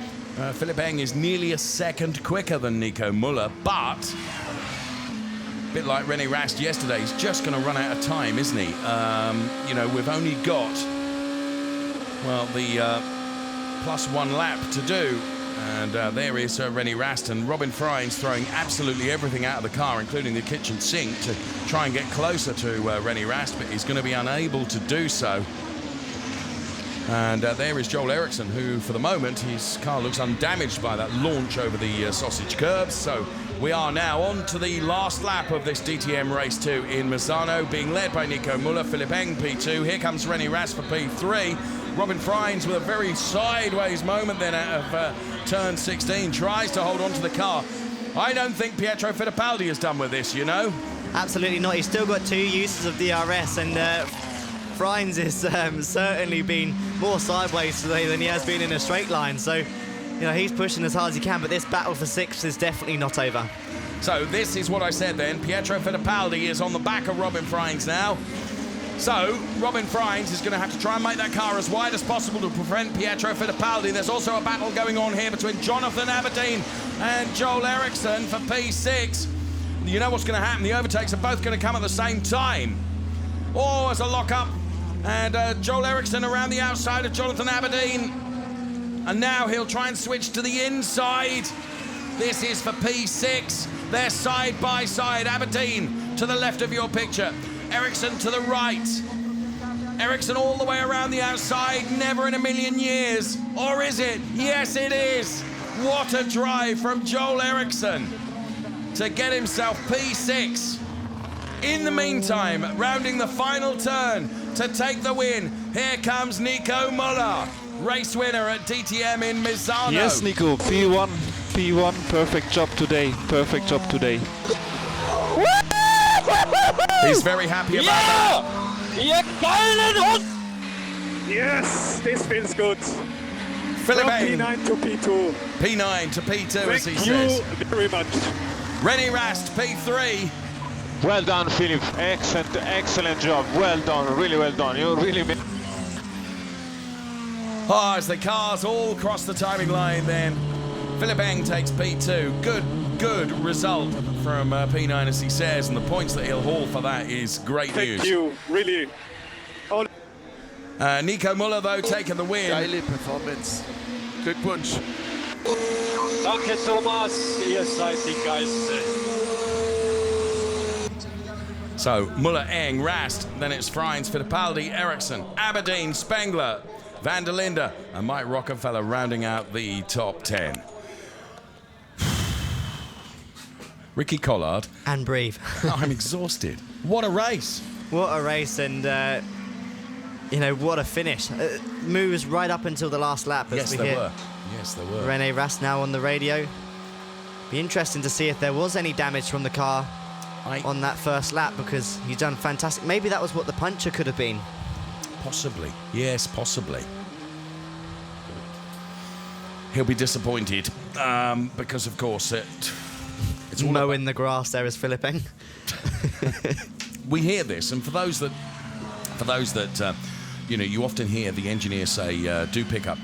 Speaker 1: Philippe Eng is nearly a second quicker than Nico Müller, but a bit like René Rast yesterday, he's just going to run out of time, isn't he? You know, we've only got, well, the plus 1 lap to do. And there is René Rast, and Robin Freins throwing absolutely everything out of the car, including the kitchen sink, to try and get closer to René Rast, but he's going to be unable to do so. And there is Joel Eriksson, who, for the moment, his car looks undamaged by that launch over the sausage curbs. So we are now on to the last lap of this DTM Race 2 in Misano, being led by Nico Müller, Philippe Eng P2. Here comes René Rast for P3. Robin Freins with a very sideways moment then out of turn 16, tries to hold on to the car. I don't think Pietro Fittipaldi is done with this, you know.
Speaker 8: Absolutely not. He's still got 2 uses of DRS, and Frines is certainly been more sideways today than he has been in a straight line. So, you know, he's pushing as hard as he can, but this battle for 6th is definitely not over.
Speaker 1: So this is what I said then. Pietro Fittipaldi is on the back of Robin Frines now. So Robin Frines is going to have to try and make that car as wide as possible to prevent Pietro Fittipaldi. There's also a battle going on here between Jonathan Aberdeen and Joel Eriksson for P6. You know what's going to happen. The overtakes are both going to come at the same time. Oh, there's a lock-up. And Joel Eriksson around the outside of Jonathan Aberdeen. And now he'll try and switch to the inside. This is for P6. They're side by side. Aberdeen to the left of your picture. Eriksson to the right. Eriksson all the way around the outside. Never in a million years. Or is it? Yes, it is. What a drive from Joel Eriksson to get himself P6. In the meantime, rounding the final turn to take the win, here comes Nico Müller, race winner at DTM in Misano.
Speaker 12: Yes, Nico, P1, perfect job today,
Speaker 1: He's very happy about that.
Speaker 10: Yes, this feels good.
Speaker 1: Philip
Speaker 10: From P9 to P2.
Speaker 1: P9 to P2, as he
Speaker 10: Thank
Speaker 1: says.
Speaker 10: you very much.
Speaker 1: Rennie Rast, P3.
Speaker 12: Well done, Philip. Excellent job. Well done, really well done. You really made...
Speaker 1: Oh, as the cars all cross the timing line then. Philip Eng takes P2. Good result from P9, as he says, and the points that he'll haul for that is great news.
Speaker 10: Thank you, really.
Speaker 1: Nico Müller, though, taking the win.
Speaker 13: Geile Performance. Glückwunsch.
Speaker 9: Danke, Thomas. Ihr seid die Geilste.
Speaker 1: So, Müller, Eng, Rast, then it's Frines, Fittipaldi, Eriksson, Aberdeen, Spengler, Van der Linde, and Mike Rockefeller rounding out the top 10. Ricky Collard.
Speaker 8: And Breve.
Speaker 1: I'm exhausted. What a race.
Speaker 8: What a race, and you know, what a finish. Moves right up until the last lap.
Speaker 1: Yes, there were. Yes, there were.
Speaker 8: Rene Rast now on the radio. Be interesting to see if there was any damage from the car on that first lap, because he's done fantastic. Maybe that was what the puncture could have been.
Speaker 1: Possibly. Yes, possibly. He'll be disappointed because, of course, it's all
Speaker 8: mowing the grass there is Philip Eng.
Speaker 1: We hear this, and for those that you know, you often hear the engineers say, do pick up.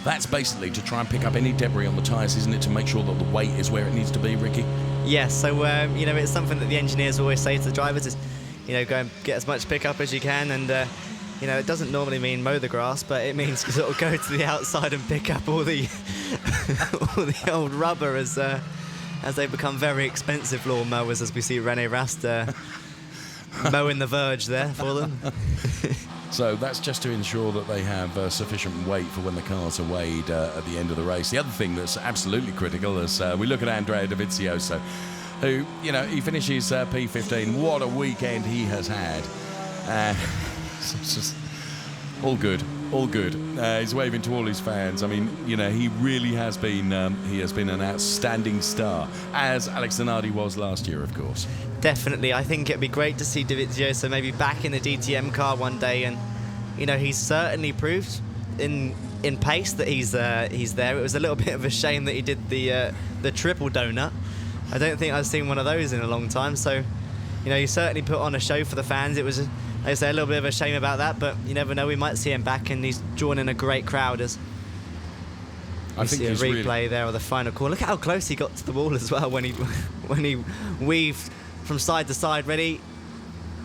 Speaker 1: That's basically to try and pick up any debris on the tyres, isn't it, to make sure that the weight is where it needs to be, Ricky?
Speaker 8: Yes, so, you know, it's something that the engineers always say to the drivers is, you know, go and get as much pickup as you can, and, you know, it doesn't normally mean mow the grass, but it means sort of go to the outside and pick up all the all the old rubber as they become very expensive lawn mowers, as we see Rene Rast mowing the verge there for them.
Speaker 1: So that's just to ensure that they have sufficient weight for when the cars are weighed at the end of the race. The other thing that's absolutely critical is we look at Andrea Dovizioso, who, you know, he finishes P15. What a weekend he has had. It's just all good. He's waving to all his fans. I mean, you know, he really has been an outstanding star, as Alex Zanardi was last year, of course.
Speaker 8: Definitely. I think it'd be great to see Dovizioso maybe back in the DTM car one day, and, you know, he's certainly proved in pace that he's there. It was a little bit of a shame that he did the triple donut. I don't think I've seen one of those in a long time, so, you know, he certainly put on a show for the fans. It was, like I say, a little bit of a shame about that, but you never know, we might see him back, and he's drawn in a great crowd as I think see a replay there of the final call. Look how close he got to the wall as well when he weaved from side to side. Ready?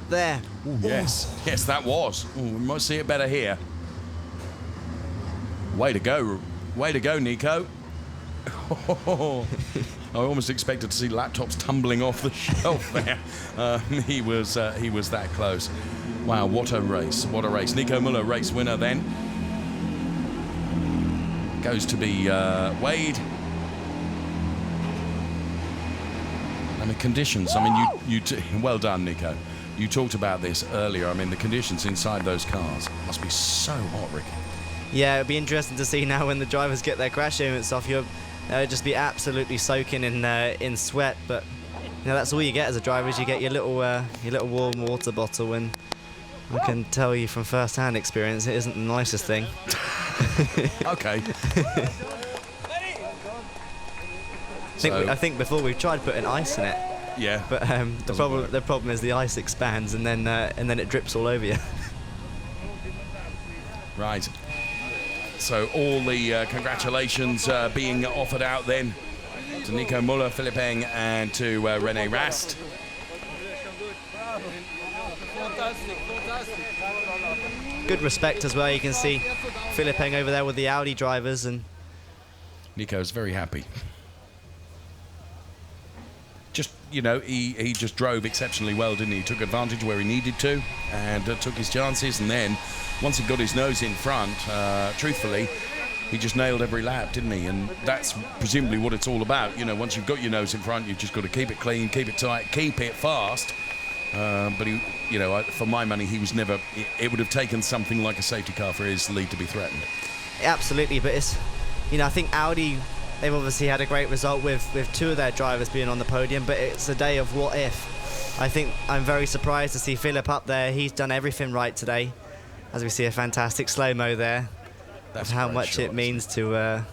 Speaker 8: There.
Speaker 1: Ooh, yes, that was. Ooh, we might see it better here. Way to go, Nico. I almost expected to see laptops tumbling off the shelf there. He was that close. Wow, what a race. Nico Müller, race winner then. Goes to be Wade. And the conditions, I mean, you well done, Nico. You talked about this earlier. I mean, the conditions inside those cars must be so hot, Ricky.
Speaker 8: Yeah, it'll be interesting to see now when the drivers get their crash helmets off. You'll just be absolutely soaking in sweat. But you know, that's all you get as a driver, is you get your little warm water bottle, and I can tell you from first-hand experience, it isn't the nicest thing.
Speaker 1: Okay.
Speaker 8: I think before we've tried putting ice in it.
Speaker 1: Yeah.
Speaker 8: But the problem is the ice expands and then it drips all over you.
Speaker 1: Right. So all the congratulations being offered out then to Nico Müller, Philipp Eng, and to René Rast.
Speaker 8: Good respect as well. You can see Philipp Eng over there with the Audi drivers, and
Speaker 1: Nico's very happy. Just, you know, he just drove exceptionally well, didn't he? He took advantage where he needed to and took his chances, and then once he got his nose in front, truthfully, he just nailed every lap, didn't he? And that's presumably what it's all about. You know, once you've got your nose in front, you've just got to keep it clean, keep it tight, keep it fast. But he, you know, for my money, he was never. It would have taken something like a safety car for his lead to be threatened.
Speaker 8: Absolutely, but it's, you know, I think Audi, they've obviously had a great result with two of their drivers being on the podium, but it's a day of what if. I think I'm very surprised to see Philipp up there. He's done everything right today, as we see a fantastic slow-mo there. That's how much shot. It means to.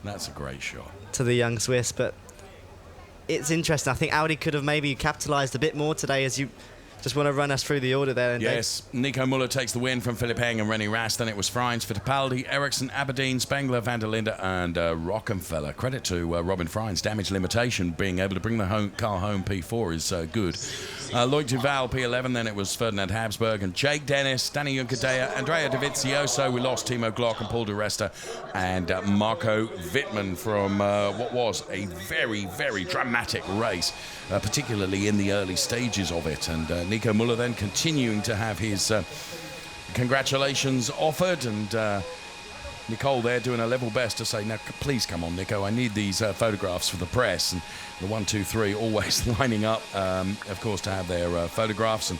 Speaker 1: That's a great shot.
Speaker 8: To the young Swiss, but it's interesting. I think Audi could have maybe capitalised a bit more today, as you just want to run us through the order there.
Speaker 1: Yes, Nico Müller takes the win from Philipp Eng and René Rast. Then it was Freins, Fittipaldi, Ericsson, Aberdeen, Spengler, van der Linde, and Rockenfeller. Credit to Robin Freins. Damage limitation, being able to bring the car home P4 is good. Loic Duval, P11. Then it was Ferdinand Habsburg and Jake Dennis, Danny Juncadella, Andrea Dovizioso. We lost Timo Glock and Paul de Resta, and Marco Wittmann from what was a very, very dramatic race, particularly in the early stages of it. And Nico Müller then continuing to have his congratulations offered, and Nicole there doing her level best to say, "Now, please come on, Nico, I need these photographs for the press." And the 1, 2, 3 always lining up, of course, to have their photographs. And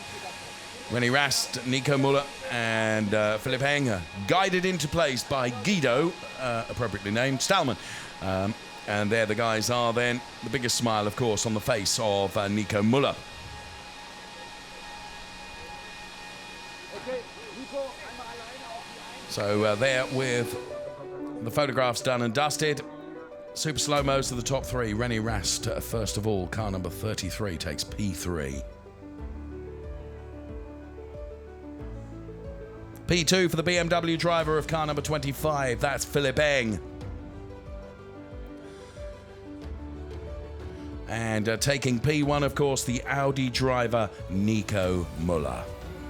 Speaker 1: René Rast, Nico Müller, and Philipp Eng guided into place by Guido, appropriately named, Stallman. And there the guys are then. The biggest smile, of course, on the face of Nico Müller. So there with the photographs done and dusted. Super slow-mos to the top three. René Rast, first of all, car number 33, takes P3. P2 for the BMW driver of car number 25. That's Philipp Eng. And taking P1, of course, the Audi driver, Nico Müller.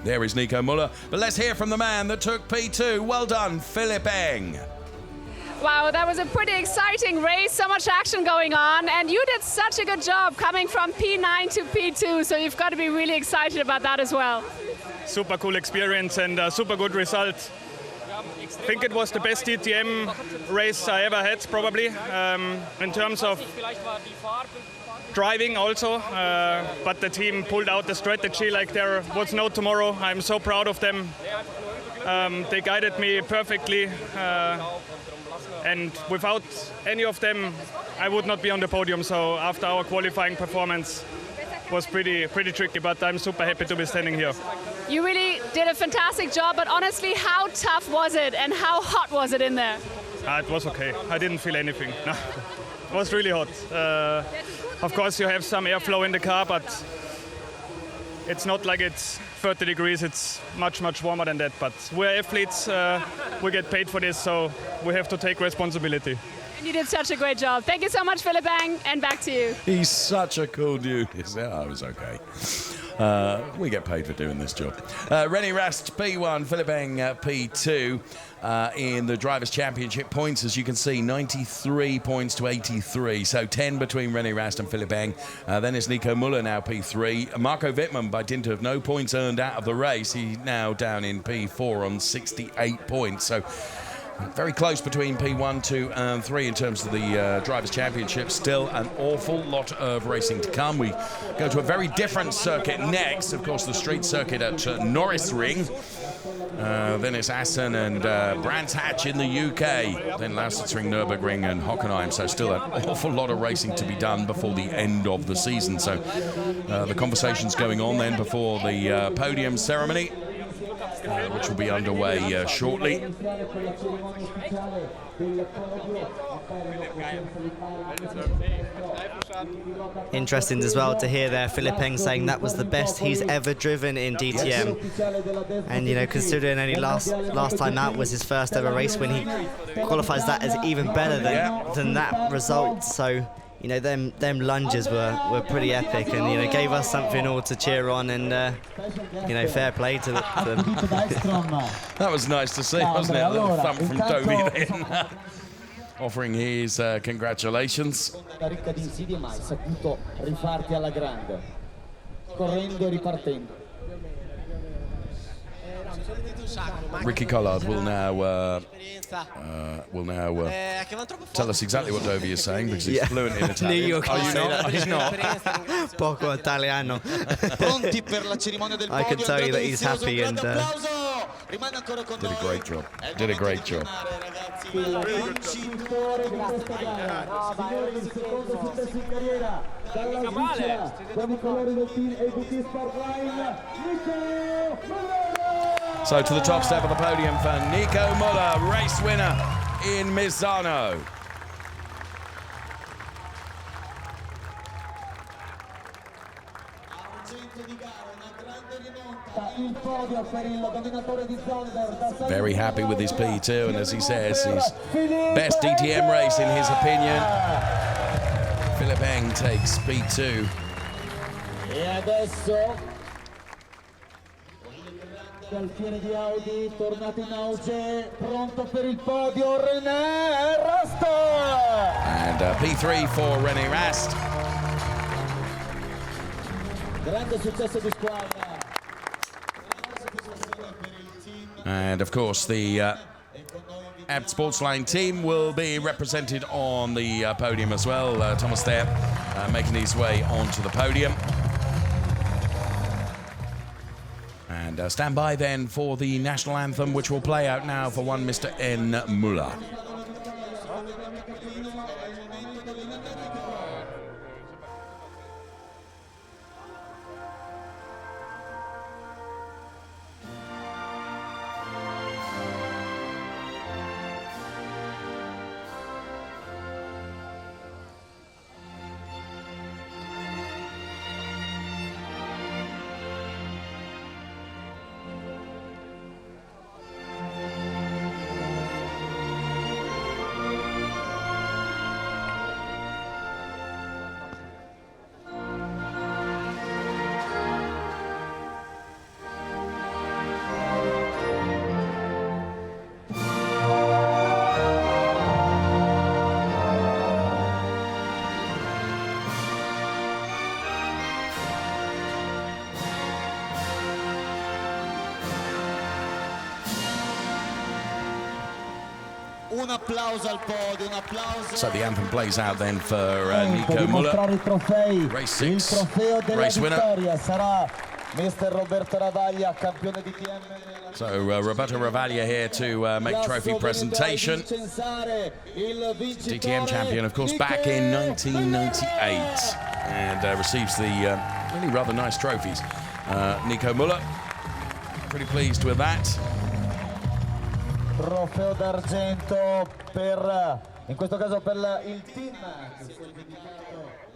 Speaker 1: There is Nico Müller. But let's hear from the man that took P2. Well done, Philipp Eng.
Speaker 2: Wow, that was a pretty exciting race, so much action going on, and you did such a good job coming from P9 to P2, so you've got to be really excited about that as well.
Speaker 14: Super cool experience and a super good result. I think it was the best DTM race I ever had, probably, in terms of driving also, but the team pulled out the strategy like there was no tomorrow. I'm so proud of them. They guided me perfectly. And without any of them, I would not be on the podium. So after our qualifying performance was pretty tricky, but I'm super happy to be standing here.
Speaker 2: You really did a fantastic job, but honestly, how tough was it and how hot was it in there?
Speaker 14: It was okay. I didn't feel anything. No. It was really hot. Of course, you have some airflow in the car, but it's not like it's 30 degrees. It's much warmer than that. But we're athletes. We get paid for this, so we have to take responsibility.
Speaker 2: And you did such a great job. Thank you so much, Philipp Eng, and back to you.
Speaker 1: He's such a cool dude. I was okay. We get paid for doing this job. René Rast, P1, Philipp Eng, P2. In the Drivers' Championship points, as you can see, 93 points to 83. So 10 between René Rast and Philipp Eng. Then it's Nico Müller now P3. Marco Wittmann, by dint of no points earned out of the race, he's now down in P4 on 68 points. So very close between P1, 2 and 3 in terms of the Drivers' Championship. Still an awful lot of racing to come. We go to a very different circuit next. Of course, the street circuit at Norris Ring. Then it's Assen and Brands Hatch in the UK. Then Lausitzring, Nürburgring and Hockenheim. So still an awful lot of racing to be done before the end of the season. So the conversation's going on then before the podium ceremony, which will be underway shortly.
Speaker 8: Interesting as well to hear there Philipp Eng saying that was the best he's ever driven in DTM. And you know, considering only last time out was his first ever race win, he qualifies that as even better than that result. So you know, them lunges were pretty epic, and you know, gave us something all to cheer on, and you know, fair play to them.
Speaker 1: That was nice to see, wasn't it? A little thump from Toby then. Offering his congratulations. Ricky Collard will now tell us exactly what Dovey is saying, because he's fluent in Italian. He's not.
Speaker 8: Poco Italiano. I can tell you that he's happy and
Speaker 1: did a great job. Did a great job. So to the top step of the podium for Nico Müller, race winner in Misano. Very happy with his P2, and as he says, his best DTM race in his opinion. Philipp Eng takes P2.
Speaker 15: Alfiere di Audi, tornato in auge, pronto per il podio, René Rast!
Speaker 1: And P3 for René Rast.
Speaker 15: Grande successo di squadra.
Speaker 1: And of course, the Abt Sportsline team will be represented on the podium as well. Thomas there making his way onto the podium. And stand by then for the national anthem, which will play out now for one Mr. N. Müller. So the anthem plays out then for Nico Müller. Race 6, race winner. So Roberto Ravaglia here to make trophy presentation. DTM champion, of course, back in 1998, and receives the really rather nice trophies. Nico Müller, pretty pleased with that.
Speaker 15: Trofeo d'argento per, in questo caso per il team,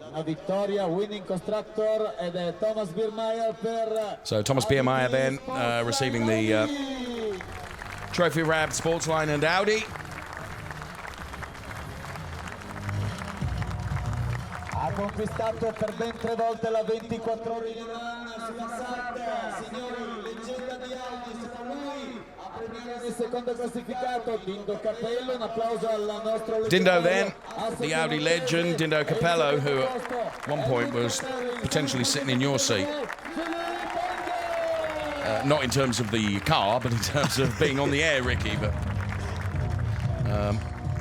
Speaker 15: una vittoria, winning constructor, ed è Thomas Biermeier per...
Speaker 1: So Thomas Biermeier then receiving the trophy wrapped Sportsline and Audi.
Speaker 15: Ha conquistato per ben 3 volte la 24 ore di run sulla sacca, signori, leggenda di Audi, siamo lui. Il secondo classificato, Dindo Capello, un applauso al nostro
Speaker 1: Dindo then, the Audi legend, Dindo Capello, who at one point was potentially sitting in your seat. Not in terms of the car, but in terms of being on the air, Ricky. But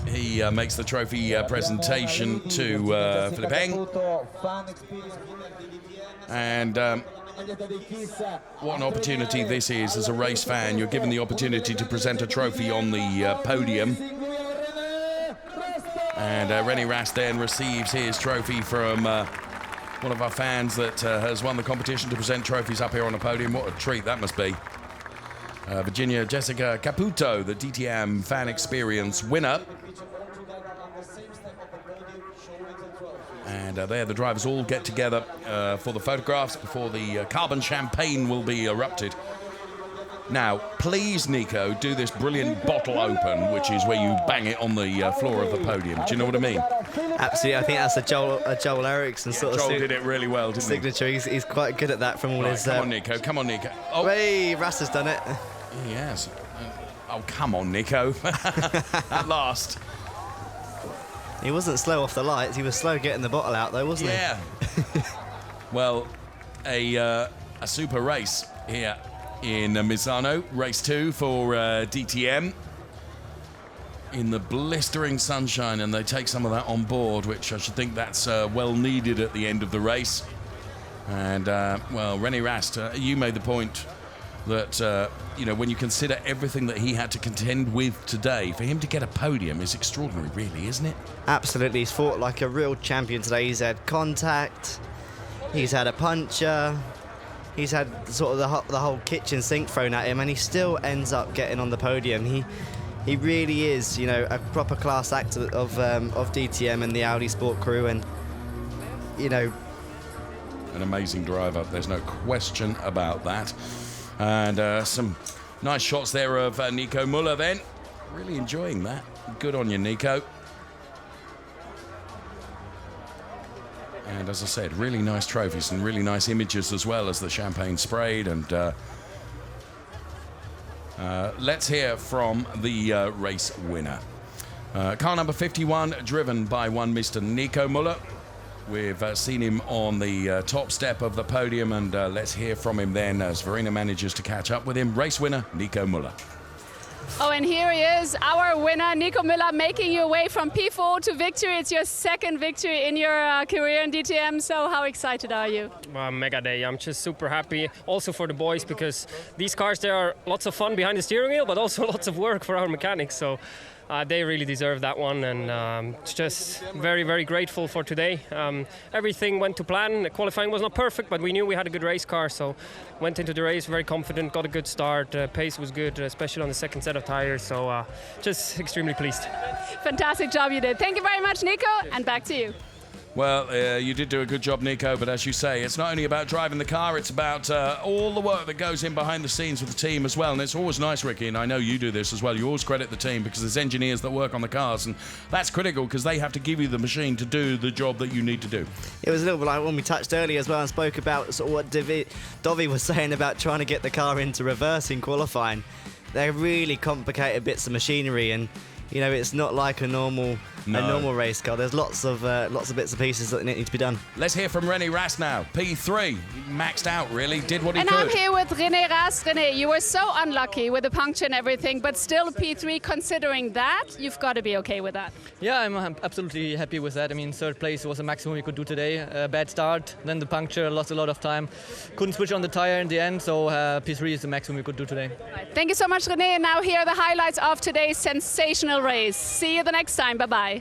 Speaker 1: he makes the trophy presentation to Philippe. And what an opportunity this is as a race fan. You're given the opportunity to present a trophy on the podium. And René Rast then receives his trophy from one of our fans that has won the competition to present trophies up here on the podium. What a treat that must be. Virginia Jessica Caputo, the DTM Fan Experience winner. And there the drivers all get together for the photographs before the carbon champagne will be erupted. Now, please, Nico, do this brilliant bottle open, which is where you bang it on the floor of the podium. Do you know what I mean?
Speaker 8: Absolutely. I think that's a Joel Eriksson sort of
Speaker 1: Joel did it really well, didn't
Speaker 8: signature. He's quite good at that from all his...
Speaker 1: Come on, Nico. Come on, Nico.
Speaker 8: Oh, hey, Rast has done it.
Speaker 1: He has. Oh, come on, Nico. At last.
Speaker 8: He wasn't slow off the lights. He was slow getting the bottle out, though, wasn't he?
Speaker 1: Yeah. Well, a super race here in Misano, race 2 for DTM. In the blistering sunshine, and they take some of that on board, which I should think that's well needed at the end of the race. And, well, René Rast, you made the point that, you know, when you consider everything that he had to contend with today, for him to get a podium is extraordinary, really, isn't it?
Speaker 8: Absolutely. He's fought like a real champion today. He's had contact, he's had a puncture, he's had sort of the whole kitchen sink thrown at him, and he still ends up getting on the podium. He really is, you know, a proper class act of DTM and the Audi Sport crew, and, you know...
Speaker 1: An amazing driver, there's no question about that. And some nice shots there of Nico Müller then. Really enjoying that. Good on you, Nico. And as I said, really nice trophies and really nice images as well as the champagne sprayed. And let's hear from the race winner. Car number 51, driven by one Mr. Nico Müller. We've seen him on the top step of the podium, and let's hear from him then as Verena manages to catch up with him. Race winner, Nico Müller.
Speaker 2: Oh, and here he is, our winner, Nico Müller, making your way from P4 to victory. It's your second victory in your career in DTM, so how excited are you?
Speaker 16: Well, mega day. I'm just super happy, also for the boys, because these cars, there are lots of fun behind the steering wheel, but also lots of work for our mechanics. So they really deserve that one, and just very, very grateful for today. Everything went to plan. The qualifying was not perfect, but we knew we had a good race car, so went into the race very confident, got a good start. Pace was good, especially on the second set of tires, so just extremely pleased.
Speaker 2: Fantastic job you did. Thank you very much, Nico, and back to you.
Speaker 1: Well, you did do a good job, Nico, but as you say, it's not only about driving the car, it's about all the work that goes in behind the scenes with the team as well. And it's always nice, Ricky, and I know you do this as well, you always credit the team because there's engineers that work on the cars, and that's critical because they have to give you the machine to do the job that you need to do.
Speaker 8: It was a little bit like when we touched earlier as well and spoke about sort of what Dovi was saying about trying to get the car into reverse in qualifying. They're really complicated bits of machinery, and you know, it's not like a normal race car. There's lots of bits and pieces that need to be done.
Speaker 1: Let's hear from René Rast now. P3, maxed out really, did what he could.
Speaker 2: And I'm here with René Rast. René, you were so unlucky with the puncture and everything, but still P3, considering that, you've got to be okay with that.
Speaker 3: Yeah, I'm absolutely happy with that. I mean, third place was the maximum we could do today. Bad start, then the puncture, lost a lot of time. Couldn't switch on the tire in the end, so P3 is the maximum we could do today.
Speaker 2: Right. Thank you so much, René. And now here are the highlights of today's sensational race. See you the next time. Bye-bye.